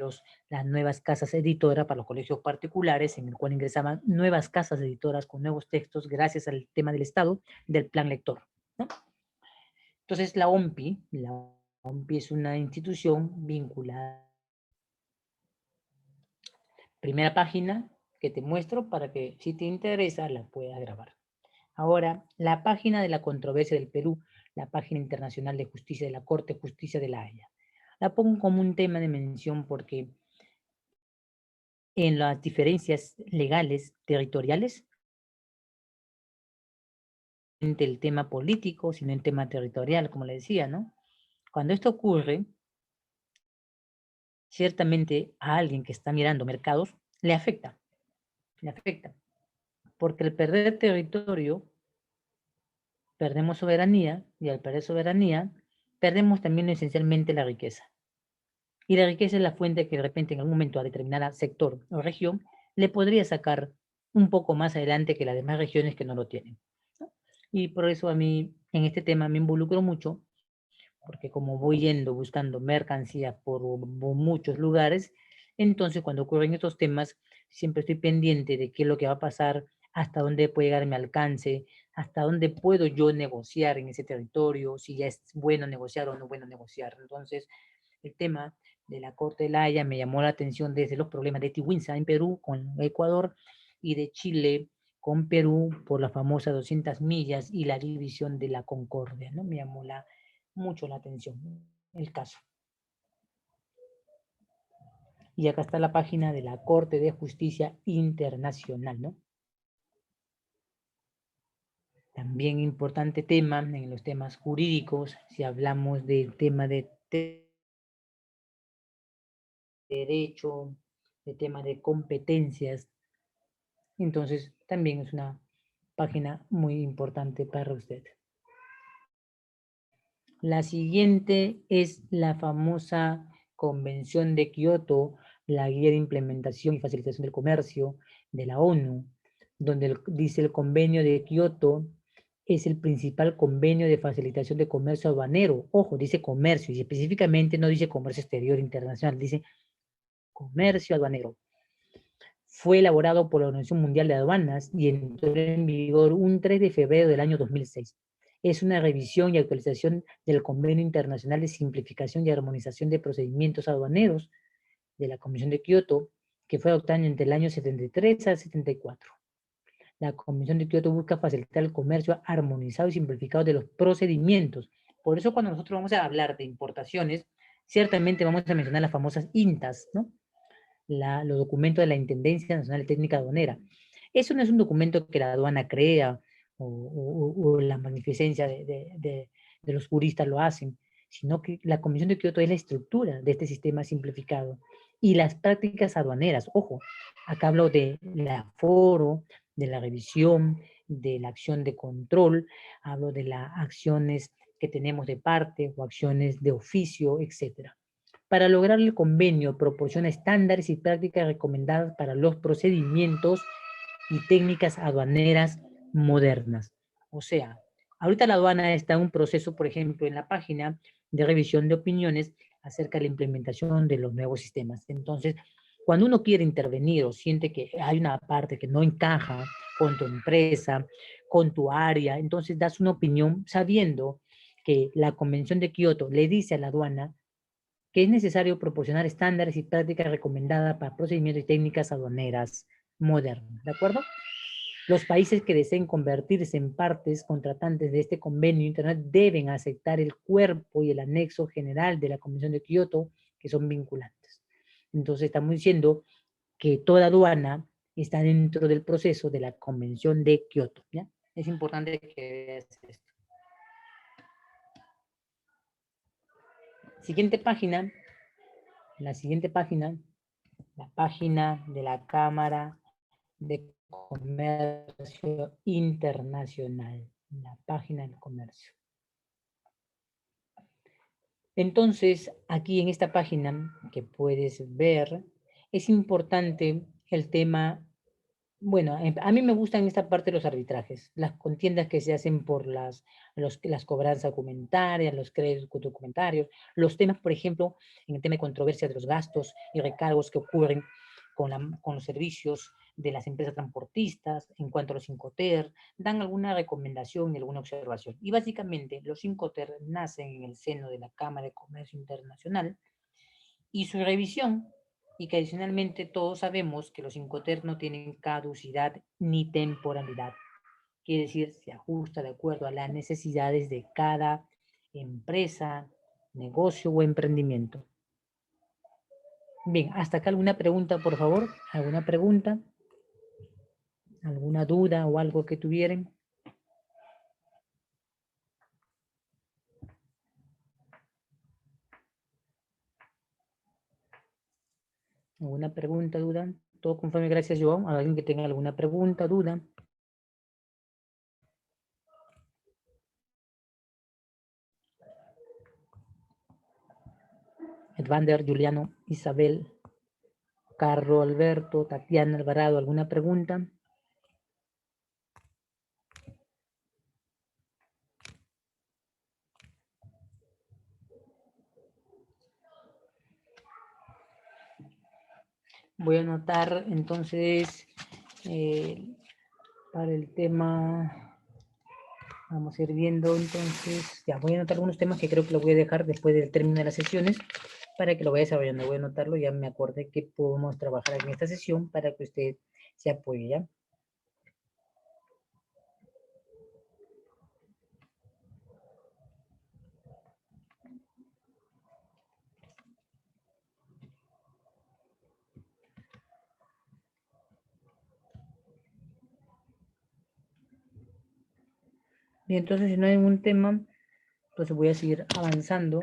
las nuevas casas editoras para los colegios particulares, en el cual ingresaban nuevas casas editoras con nuevos textos gracias al tema del Estado, del plan lector, ¿no? Entonces la OMPI es una institución vinculada. Primera página que te muestro para que si te interesa la puedas grabar. Ahora, la página de la controversia del Perú, la página internacional de justicia de la Corte de Justicia de La Haya. La pongo como un tema de mención porque en las diferencias legales territoriales, entre el tema político, sino el tema territorial, como le decía, ¿no? Cuando esto ocurre, ciertamente a alguien que está mirando mercados le afecta, porque al perder territorio, perdemos soberanía, y al perder soberanía, perdemos también esencialmente la riqueza. Y la riqueza es la fuente que de repente en algún momento a determinada sector o región le podría sacar un poco más adelante que las demás regiones que no lo tienen. Y por eso a mí en este tema me involucro mucho, porque como voy yendo buscando mercancías por muchos lugares, entonces cuando ocurren estos temas siempre estoy pendiente de qué es lo que va a pasar, hasta dónde puede llegar mi alcance, hasta dónde puedo yo negociar en ese territorio, si ya es bueno negociar o no bueno negociar. Entonces, el tema de la Corte de la Haya me llamó la atención desde los problemas de Tiwinsa en Perú con Ecuador y de Chile con Perú por las famosas 200 millas y la división de la Concordia, ¿no? Me llamó mucho la atención el caso. Y acá está la página de la Corte de Justicia Internacional, ¿no? También importante tema en los temas jurídicos, si hablamos del tema de derecho, de tema de competencias, entonces también es una página muy importante para usted. La siguiente es la famosa Convención de Kioto, la guía de implementación y facilitación del comercio de la ONU, donde dice el convenio de Kioto es el principal convenio de facilitación de comercio aduanero. Ojo, dice comercio y específicamente no dice comercio exterior internacional, dice comercio aduanero. Fue elaborado por la Organización Mundial de Aduanas y entró en vigor un 3 de febrero del año 2006. Es una revisión y actualización del Convenio Internacional de Simplificación y Armonización de Procedimientos Aduaneros de la Convención de Kioto, que fue adoptada entre el año 73 al 74. La Convención de Kioto busca facilitar el comercio armonizado y simplificado de los procedimientos. Por eso cuando nosotros vamos a hablar de importaciones, ciertamente vamos a mencionar las famosas INTAs, ¿no? Los documentos de la Intendencia Nacional Técnica Aduanera. Eso no es un documento que la aduana crea o la magnificencia de los juristas lo hacen, sino que la Convención de Kioto es la estructura de este sistema simplificado. Y las prácticas aduaneras, ojo, acá hablo del aforo, de la revisión, de la acción de control, hablo de las acciones que tenemos de parte o acciones de oficio, etcétera. Para lograr el convenio, proporciona estándares y prácticas recomendadas para los procedimientos y técnicas aduaneras modernas. O sea, ahorita la aduana está en un proceso, por ejemplo, en la página de revisión de opiniones acerca de la implementación de los nuevos sistemas. Entonces, cuando uno quiere intervenir o siente que hay una parte que no encaja con tu empresa, con tu área, entonces das una opinión sabiendo que la Convención de Kioto le dice a la aduana que es necesario proporcionar estándares y prácticas recomendadas para procedimientos y técnicas aduaneras modernas, ¿de acuerdo? Los países que deseen convertirse en partes contratantes de este convenio internacional deben aceptar el cuerpo y el anexo general de la Convención de Kioto, que son vinculantes. Entonces estamos diciendo que toda aduana está dentro del proceso de la Convención de Kioto, ¿ya? Es importante que veas esto. Siguiente página, la siguiente página, la página de la Cámara de Comercio Internacional, la página del comercio. Entonces, aquí en esta página que puedes ver, es importante el tema, bueno, a mí me gustan esta parte de los arbitrajes, las contiendas que se hacen por las cobranzas documentarias, los créditos documentarios, los temas, por ejemplo, en el tema de controversia de los gastos y recargos que ocurren con los servicios de las empresas transportistas, en cuanto a los Incoterm, dan alguna recomendación y alguna observación. Y básicamente los Incoterm nacen en el seno de la Cámara de Comercio Internacional y su revisión, y que adicionalmente todos sabemos que los Incoterm no tienen caducidad ni temporalidad. Quiere decir, se ajusta de acuerdo a las necesidades de cada empresa, negocio o emprendimiento. Bien, hasta acá alguna pregunta, por favor. ¿Alguna pregunta? ¿Alguna duda o algo que tuvieran? ¿Alguna pregunta, duda? Todo conforme, gracias, Joan. ¿A alguien que tenga alguna pregunta, duda? Edvander, Juliano, Isabel, Carlos Alberto, Tatiana Alvarado, ¿alguna pregunta? Voy a anotar entonces para el tema, vamos a ir viendo entonces, ya voy a anotar algunos temas que creo que lo voy a dejar después del término de las sesiones para que lo vaya desarrollando. Voy a anotarlo, ya me acordé que podemos trabajar en esta sesión para que usted se apoye, ¿ya? Y entonces, si no hay ningún tema, entonces voy a seguir avanzando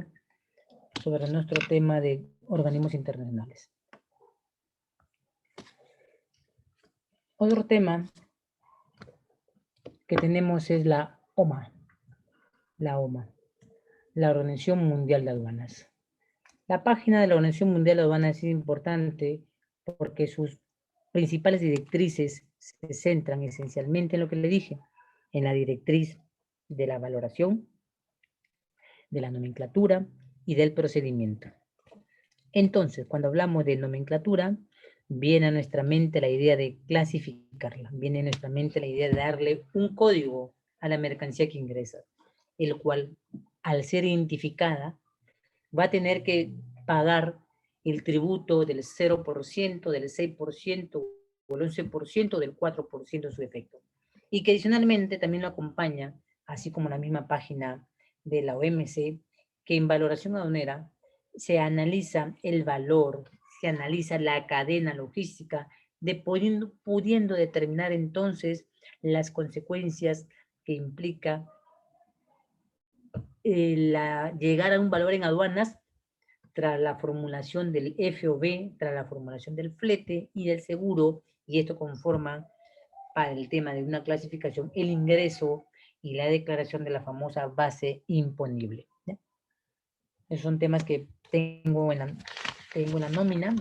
sobre nuestro tema de organismos internacionales. Otro tema que tenemos es la OMA, la Organización Mundial de Aduanas. La página de la Organización Mundial de Aduanas es importante porque sus principales directrices se centran esencialmente en lo que le dije, en la directriz de la valoración, de la nomenclatura y del procedimiento. Entonces, cuando hablamos de nomenclatura, viene a nuestra mente la idea de clasificarla, viene a nuestra mente la idea de darle un código a la mercancía que ingresa, el cual, al ser identificada, va a tener que pagar el tributo del 0%, del 6% o el 11%, del 4% de su efecto. Y que adicionalmente también lo acompaña, así como la misma página de la OMC, que en valoración aduanera se analiza el valor, se analiza la cadena logística, de pudiendo determinar entonces las consecuencias que implica llegar a un valor en aduanas tras la formulación del FOB, tras la formulación del flete y del seguro, y esto conforma para el tema de una clasificación el ingreso y la declaración de la famosa base imponible. ¿Ya? Esos son temas que tengo en la nómina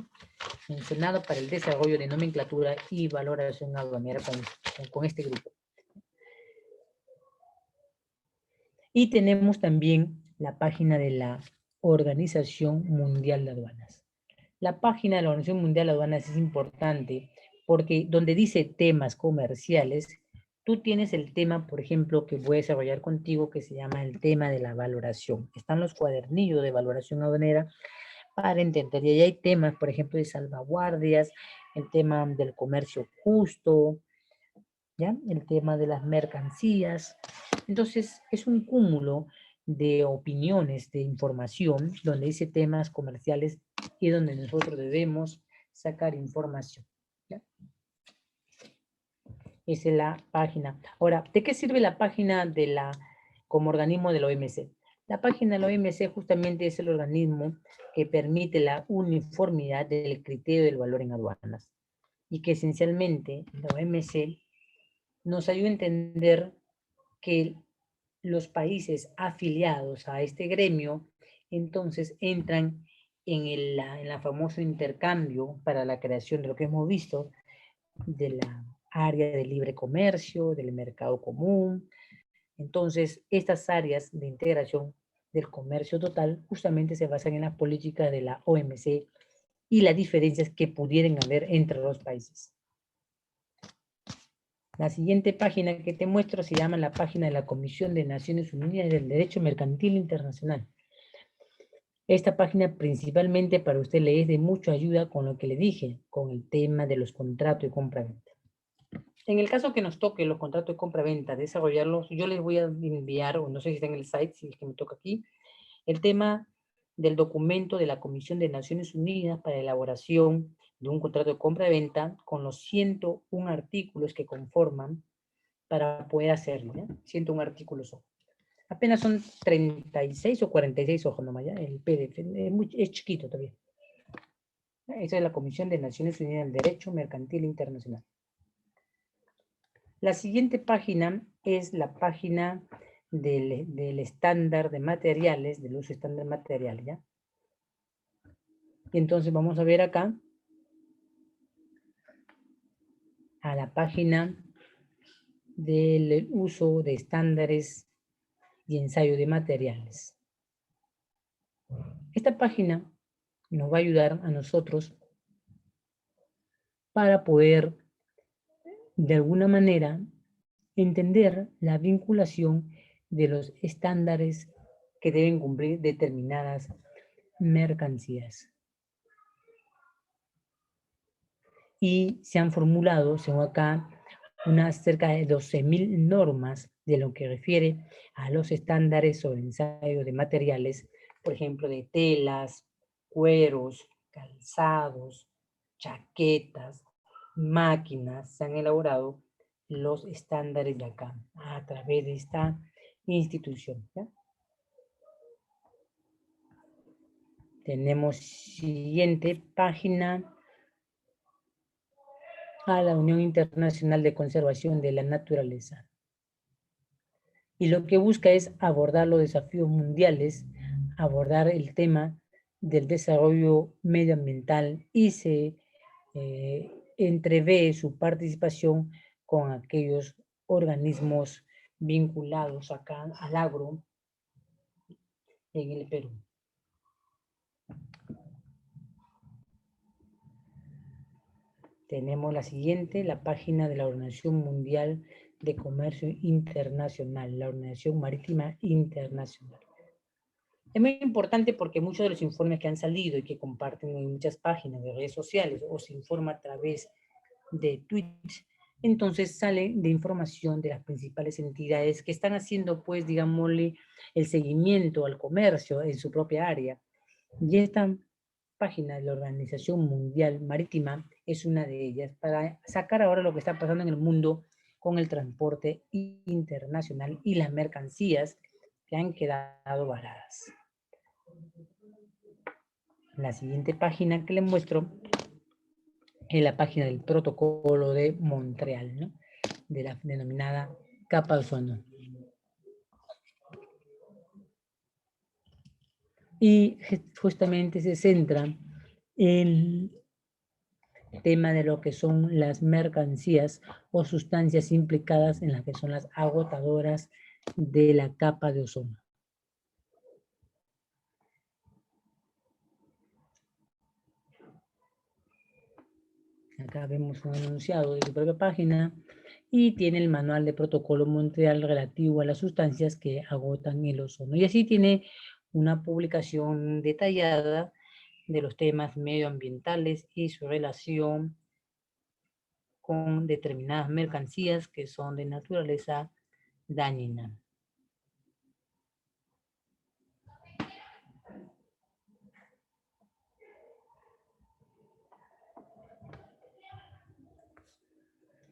mencionado para el desarrollo de nomenclatura y valoración aduanera con este grupo. Y tenemos también la página de la Organización Mundial de Aduanas. La página de la Organización Mundial de Aduanas es importante porque donde dice temas comerciales, tú tienes el tema, por ejemplo, que voy a desarrollar contigo, que se llama el tema de la valoración. Están los cuadernillos de valoración aduanera para entender. Y ahí hay temas, por ejemplo, de salvaguardias, el tema del comercio justo, ¿ya? El tema de las mercancías. Entonces, es un cúmulo de opiniones, de información, donde dice temas comerciales y donde nosotros debemos sacar información. ¿Ya? Esa es la página. Ahora, ¿de qué sirve la página como organismo de la OMC? La página de la OMC justamente es el organismo que permite la uniformidad del criterio del valor en aduanas y que esencialmente la OMC nos ayuda a entender que los países afiliados a este gremio entonces entran en la famoso intercambio para la creación de lo que hemos visto de la área de libre comercio, del mercado común. Entonces, estas áreas de integración del comercio total justamente se basan en las políticas de la OMC y las diferencias que pudieran haber entre los países. La siguiente página que te muestro se llama la página de la Comisión de Naciones Unidas del Derecho Mercantil Internacional. Esta página principalmente para usted le es de mucha ayuda con lo que le dije, con el tema de los contratos de compra-venta. En el caso que nos toque los contratos de compra-venta, desarrollarlos, yo les voy a enviar, o no sé si está en el site, si es que me toca aquí, el tema del documento de la Comisión de Naciones Unidas para la elaboración de un contrato de compra-venta con los 101 artículos que conforman para poder hacerlo, ¿ya? 101 artículos son. Apenas son 36 o 46 hojas nomás, ¿ya? El PDF, es chiquito todavía. Esa es la Comisión de Naciones Unidas del Derecho Mercantil Internacional. La siguiente página es la página del estándar de materiales, del uso estándar material, ¿ya? Entonces vamos a ver acá a la página del uso de estándares y ensayo de materiales. Esta página nos va a ayudar a nosotros para poder, de alguna manera, entender la vinculación de los estándares que deben cumplir determinadas mercancías. Y se han formulado, según acá, unas cerca de 12.000 normas de lo que refiere a los estándares sobre ensayo de materiales, por ejemplo, de telas, cueros, calzados, chaquetas, máquinas. Se han elaborado los estándares de acá a través de esta institución, ¿ya? Tenemos siguiente página a la Unión Internacional de Conservación de la Naturaleza. Y lo que busca es abordar los desafíos mundiales, abordar el tema del desarrollo medioambiental y se entrevé su participación con aquellos organismos vinculados acá al agro en el Perú. Tenemos la siguiente, la página de la Organización Mundial de Comercio Internacional, la Organización Marítima Internacional. Es muy importante porque muchos de los informes que han salido y que comparten en muchas páginas de redes sociales o se informa a través de tweets, entonces sale de información de las principales entidades que están haciendo, pues, digámosle, el seguimiento al comercio en su propia área. Y esta página de la Organización Mundial Marítima es una de ellas para sacar ahora lo que está pasando en el mundo con el transporte internacional y las mercancías que han quedado varadas. La siguiente página que les muestro es la página del protocolo de Montreal, ¿no? De la denominada capa de ozono. Y justamente se centra en el tema de lo que son las mercancías o sustancias implicadas en las que son las agotadoras de la capa de ozono. Acá vemos un enunciado de su propia página y tiene el manual de protocolo Montreal relativo a las sustancias que agotan el ozono. Y así tiene una publicación detallada de los temas medioambientales y su relación con determinadas mercancías que son de naturaleza dañina.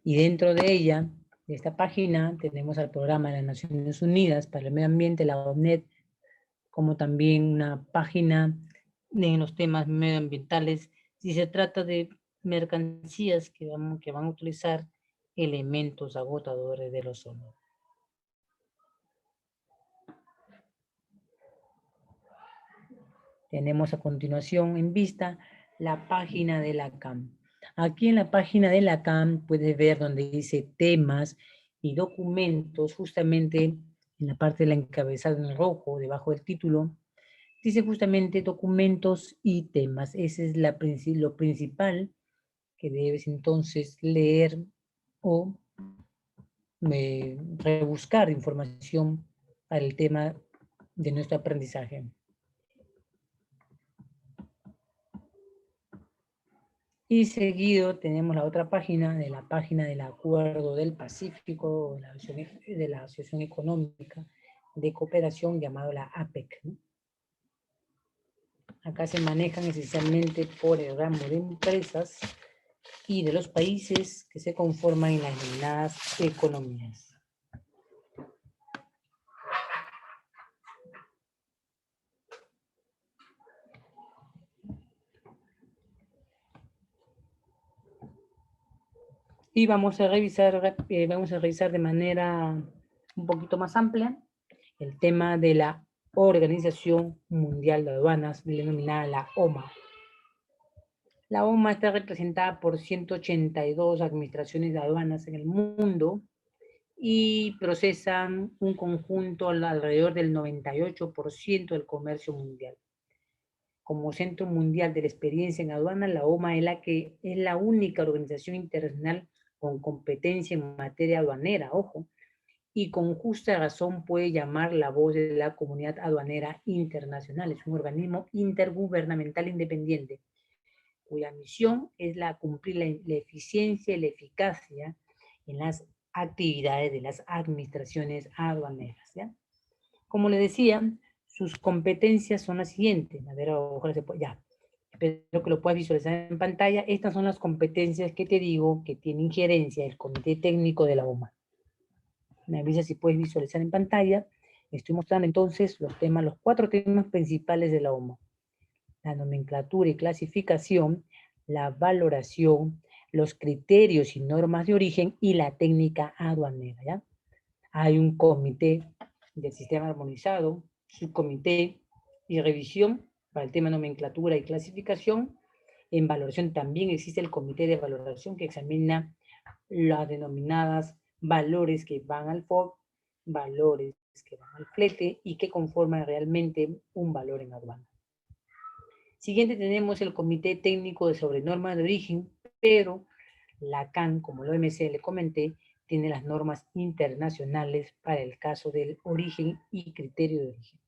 Y dentro de ella, de esta página, tenemos al programa de las Naciones Unidas para el Medio Ambiente, la ONED, como también una página en los temas medioambientales, si se trata de mercancías que van a utilizar elementos agotadores del ozono. Tenemos a continuación en vista la página de la CAM. Aquí en la página de la CAM puedes ver donde dice temas y documentos, justamente en la parte de la encabezada en rojo, debajo del título, dice justamente documentos y temas. Ese es lo principal que debes entonces leer o rebuscar información para el tema de nuestro aprendizaje. Y seguido tenemos la otra página, la página del Acuerdo del Pacífico, de la Asociación Económica de Cooperación llamado la APEC, ¿no? Acá se manejan esencialmente por el ramo de empresas y de los países que se conforman en las denominadas economías. Y vamos a revisar de manera un poquito más amplia el tema de la Organización Mundial de Aduanas, denominada la OMA. La OMA está representada por 182 administraciones de aduanas en el mundo y procesan un conjunto alrededor del 98% del comercio mundial. Como Centro Mundial de la Experiencia en Aduanas, la OMA es la única organización internacional con competencia en materia aduanera, ojo, y con justa razón puede llamar la voz de la comunidad aduanera internacional. Es un organismo intergubernamental independiente, cuya misión es cumplir la eficiencia y la eficacia en las actividades de las administraciones aduaneras, ¿ya? Como le decía, sus competencias son las siguientes. A ver, ojalá se pueda, ya. Espero que lo puedas visualizar en pantalla. Estas son las competencias que te digo que tiene injerencia el Comité Técnico de la OMA. Me avisa si puedes visualizar en pantalla. Estoy mostrando entonces los 4 temas principales de la OMA. La nomenclatura y clasificación, la valoración, los criterios y normas de origen y la técnica aduanera, ¿ya? Hay un comité del sistema armonizado, subcomité y revisión para el tema nomenclatura y clasificación. En valoración también existe el comité de valoración que examina las denominadas valores que van al FOB, valores que van al flete y que conforman realmente un valor en aduana. Siguiente tenemos el Comité Técnico de sobre normas de origen, pero la CAN, como la OMC le comenté, tiene las normas internacionales para el caso del origen y criterio de origen.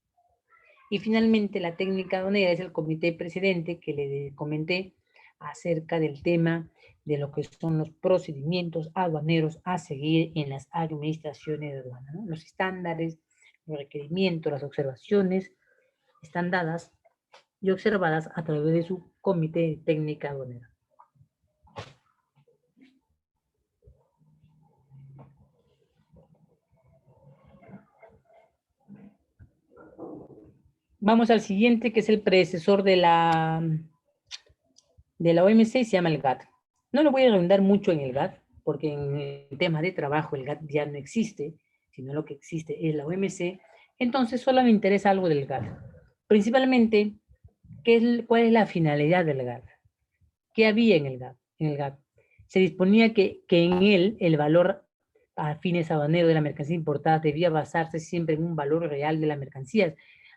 Y finalmente la técnica aduanera es el comité precedente que le comenté acerca del tema de lo que son los procedimientos aduaneros a seguir en las administraciones de aduana, ¿no? Los estándares, los requerimientos, las observaciones están dadas y observadas a través de su comité de técnica aduanera. Vamos al siguiente, que es el predecesor de la OMC, se llama el GATT. No lo voy a redundar mucho en el GATT, porque en temas de trabajo el GATT ya no existe, sino lo que existe es la OMC. Entonces solo me interesa algo del GATT. Principalmente, ¿cuál es la finalidad del GATT? ¿Qué había en el GATT? Se disponía que en él el valor a fines aduaneros de la mercancía importada debía basarse siempre en un valor real de las mercancías,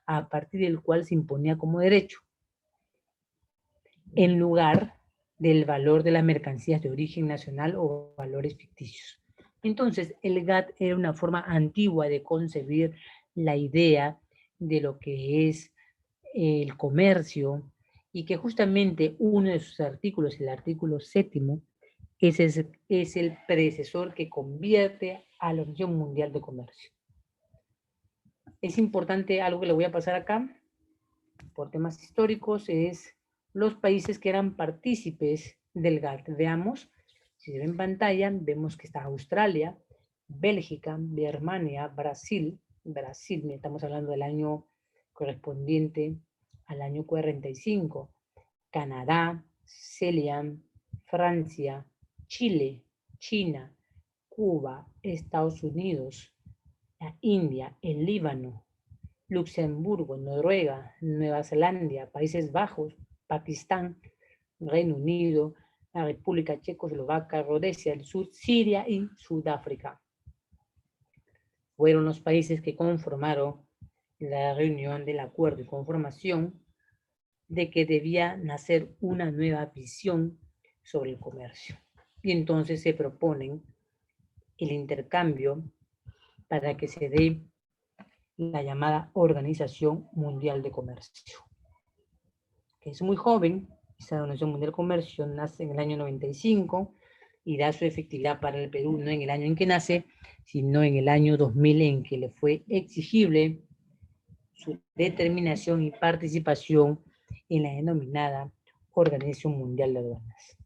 a partir del cual se imponía como derecho, en lugar del valor de las mercancías de origen nacional o valores ficticios. Entonces, el GATT era una forma antigua de concebir la idea de lo que es el comercio, y que justamente uno de sus artículos, el artículo 7º, es el predecesor que convierte a la Organización Mundial de Comercio. Es importante algo que le voy a pasar acá, por temas históricos, es los países que eran partícipes del GATT. Veamos, si se ve en pantalla, vemos que está Australia, Bélgica, Birmania, Brasil, estamos hablando del año correspondiente al año 45, Canadá, CELIAM, Francia, Chile, China, Cuba, Estados Unidos, la India, el Líbano, Luxemburgo, Noruega, Nueva Zelanda, Países Bajos, Pakistán, Reino Unido, la República Checoslovaca, Rodesia del Sur, Siria y Sudáfrica. Fueron los países que conformaron la reunión del acuerdo de conformación de que debía nacer una nueva visión sobre el comercio. Y entonces se proponen el intercambio para que se dé la llamada Organización Mundial de Comercio, que es muy joven. Esa Organización Mundial de Comercio nace en el año 95 y da su efectividad para el Perú no en el año en que nace, sino en el año 2000, en que le fue exigible su determinación y participación en la denominada Organización Mundial de Aduanas.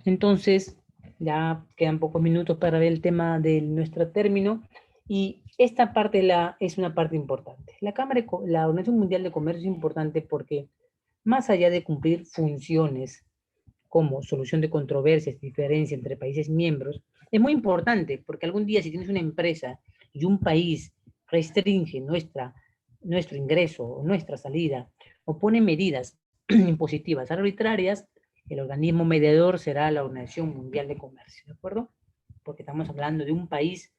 Entonces, ya quedan pocos minutos para ver el tema de nuestro término, y esta parte es una parte importante. La Organización Mundial de Comercio es importante porque, más allá de cumplir funciones como solución de controversias, diferencia entre países miembros, es muy importante porque algún día, si tienes una empresa y un país restringe nuestro ingreso o nuestra salida, opone medidas impositivas arbitrarias, el organismo mediador será la Organización Mundial de Comercio, ¿de acuerdo? Porque estamos hablando de un país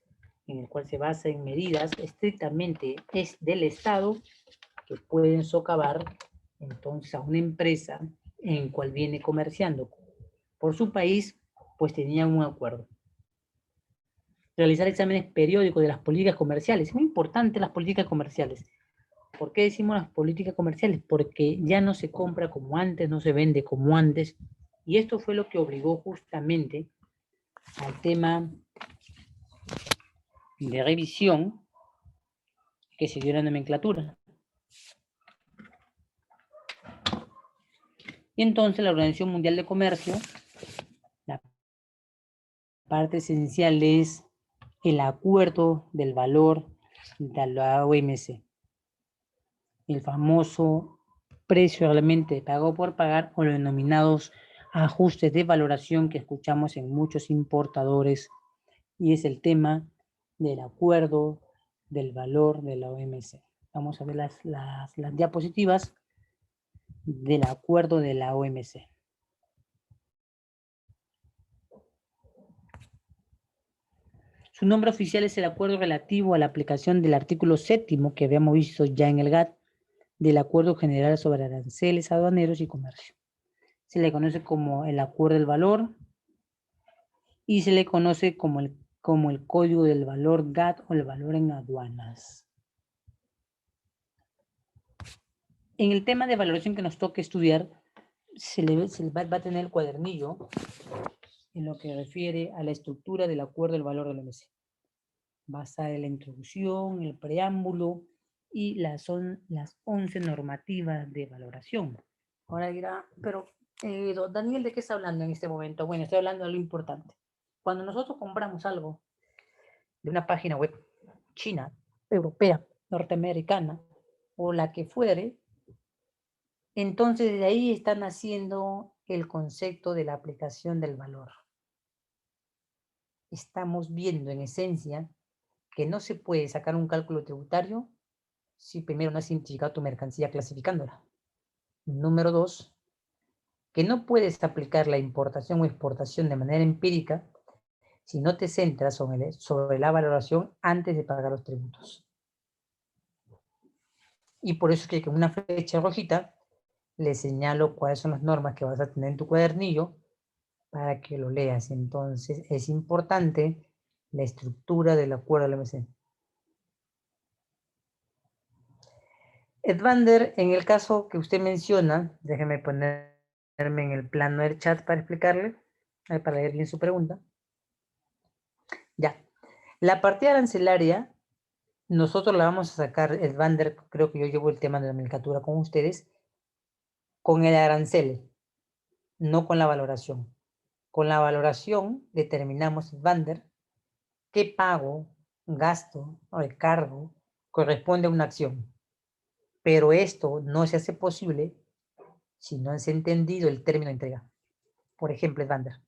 en el cual se basa en medidas estrictamente es del Estado que pueden socavar entonces a una empresa en cual viene comerciando por su país, pues tenían un acuerdo. Realizar exámenes periódicos de las políticas comerciales. Es muy importante las políticas comerciales. ¿Por qué decimos las políticas comerciales? Porque ya no se compra como antes, no se vende como antes. Y esto fue lo que obligó justamente al tema de revisión que se dio en la nomenclatura. Y entonces la Organización Mundial de Comercio, la parte esencial es el acuerdo del valor de la OMC. El famoso precio realmente pagado por pagar o los denominados ajustes de valoración que escuchamos en muchos importadores, y es el tema del acuerdo del valor de la OMC. Vamos a ver las diapositivas del acuerdo de la OMC. Su nombre oficial es el acuerdo relativo a la aplicación del artículo 7º que habíamos visto ya en el GATT del Acuerdo General sobre Aranceles Aduaneros y Comercio. Se le conoce como el acuerdo del valor y se le conoce como el código del valor GATT o el valor en aduanas. En el tema de valoración que nos toca estudiar, se va a tener el cuadernillo en lo que refiere a la estructura del acuerdo del valor del OMC. Va a estar la introducción, el preámbulo y las 11 normativas de valoración. Ahora dirá, pero Daniel, ¿de qué está hablando en este momento? Bueno, estoy hablando de lo importante. Cuando nosotros compramos algo de una página web china, europea, norteamericana o la que fuere, entonces de ahí están naciendo el concepto de la aplicación del valor. Estamos viendo en esencia que no se puede sacar un cálculo tributario si primero no has identificado tu mercancía clasificándola. Número 2, que no puedes aplicar la importación o exportación de manera empírica si no te centras sobre la valoración antes de pagar los tributos. Y por eso es que con una flecha rojita le señalo cuáles son las normas que vas a tener en tu cuadernillo para que lo leas. Entonces es importante la estructura del acuerdo del OMC. Edvander, en el caso que usted menciona, déjeme ponerme en el plano del chat para explicarle, para leer bien su pregunta. Ya, la partida arancelaria, nosotros la vamos a sacar, Edvander, creo que yo llevo el tema de la nomenclatura con ustedes, con el arancel, no con la valoración. Con la valoración determinamos, Edvander, qué pago, gasto o recargo corresponde a una acción. Pero esto no se hace posible si no has entendido el término de entrega. Por ejemplo, Edvander,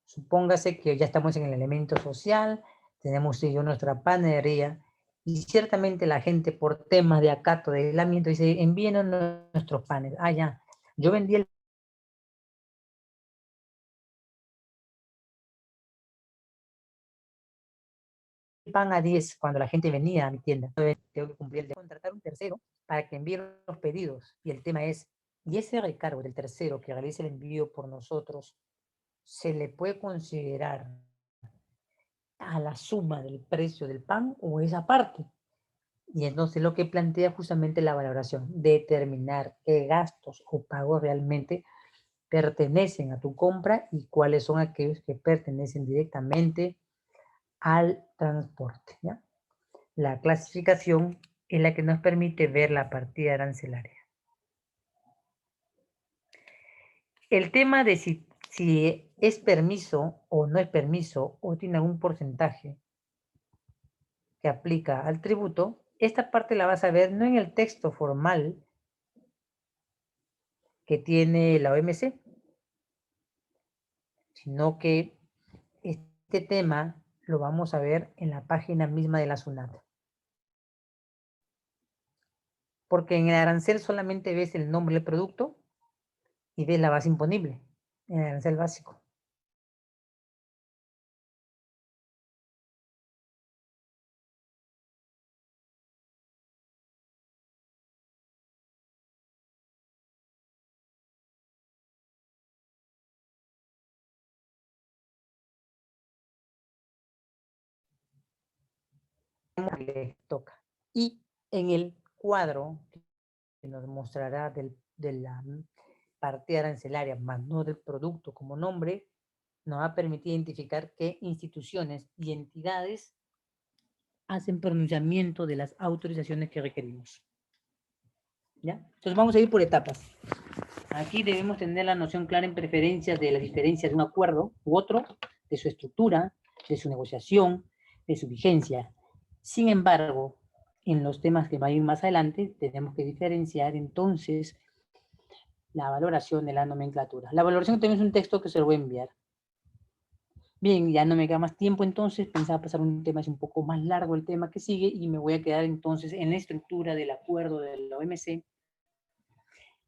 supóngase que ya estamos en el elemento social, tenemos yo nuestra panadería, y ciertamente la gente por temas de acato, de aislamiento, dice, envíenos nuestros panes. Ah, ya, yo vendí el pan a 10 cuando la gente venía a mi tienda. Tengo que cumplir el de contratar un tercero para que envíe los pedidos. Y el tema es, ¿y ese recargo del tercero que realice el envío por nosotros se le puede considerar a la suma del precio del pan o esa parte? Y entonces lo que plantea justamente la valoración, determinar qué gastos o pagos realmente pertenecen a tu compra y cuáles son aquellos que pertenecen directamente al transporte, ¿ya? La clasificación es la que nos permite ver la partida arancelaria. El tema de si es permiso o no es permiso o tiene algún porcentaje que aplica al tributo, esta parte la vas a ver no en el texto formal que tiene la OMC, sino que este tema lo vamos a ver en la página misma de la SUNAT. Porque en el arancel solamente ves el nombre del producto y ves la base imponible, en el arancel básico. Le toca. Y en el cuadro que nos mostrará de la partida arancelaria, más no del producto como nombre, nos va a permitir identificar qué instituciones y entidades hacen pronunciamiento de las autorizaciones que requerimos. ¿Ya? Entonces vamos a ir por etapas. Aquí debemos tener la noción clara en preferencias de la diferencia de un acuerdo u otro, de su estructura, de su negociación, de su vigencia. Sin embargo, en los temas que van a ir más adelante, tenemos que diferenciar entonces la valoración de la nomenclatura. La valoración también es un texto que se lo voy a enviar. Bien, ya no me queda más tiempo entonces, pensaba pasar un tema un poco más largo, el tema que sigue, y me voy a quedar entonces en la estructura del acuerdo de la OMC.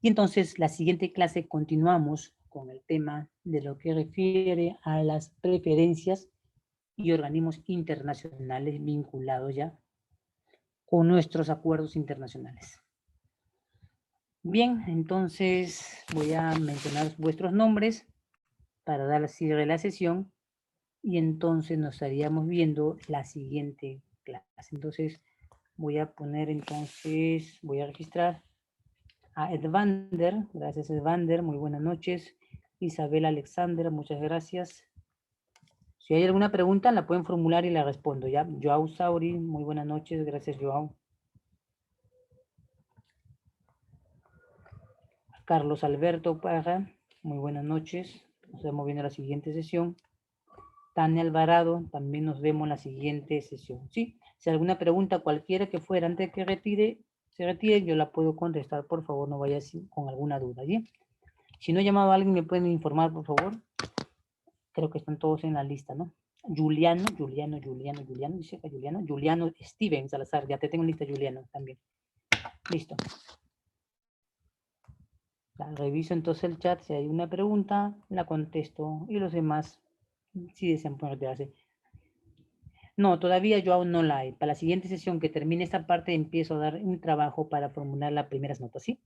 Y entonces la siguiente clase continuamos con el tema de lo que refiere a las preferencias y organismos internacionales vinculados ya con nuestros acuerdos internacionales. Bien, entonces voy a mencionar vuestros nombres para dar cierre a la sesión y entonces nos estaríamos viendo la siguiente clase. Entonces voy a poner entonces, voy a registrar a Edvander, gracias Edvander, muy buenas noches. Isabel Alexander, muchas gracias. Si hay alguna pregunta la pueden formular y la respondo, ¿ya? Joao Sauri, muy buenas noches, gracias Joao. Carlos Alberto Parra, muy buenas noches, nos vemos viendo la siguiente sesión. Tania Alvarado, también nos vemos en la siguiente sesión, ¿sí? Si alguna pregunta cualquiera que fuera antes de que se retire, yo la puedo contestar, por favor, no vaya con alguna duda, ¿sí? Si no he llamado a alguien, me pueden informar, por favor. Creo que están todos en la lista, ¿no? Juliano, dice acá Juliano Steven Salazar, ya te tengo en lista, Juliano, también. Listo. Reviso entonces el chat, si hay una pregunta, la contesto, y los demás, si desean ponerse. No, todavía yo aún no la hay. Para la siguiente sesión que termine esta parte, empiezo a dar un trabajo para formular las primeras notas, ¿sí?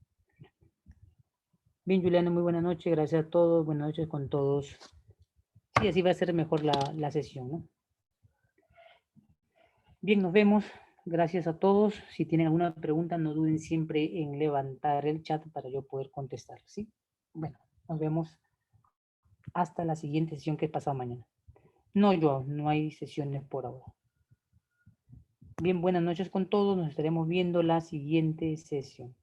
Bien, Juliano, muy buenas noches, gracias a todos, buenas noches con todos. Sí, así va a ser mejor la sesión, ¿no? Bien, nos vemos. Gracias a todos. Si tienen alguna pregunta, no duden siempre en levantar el chat para yo poder contestar, ¿sí? Bueno, nos vemos hasta la siguiente sesión que es pasado mañana. No hay sesiones por ahora. Bien, buenas noches con todos. Nos estaremos viendo la siguiente sesión.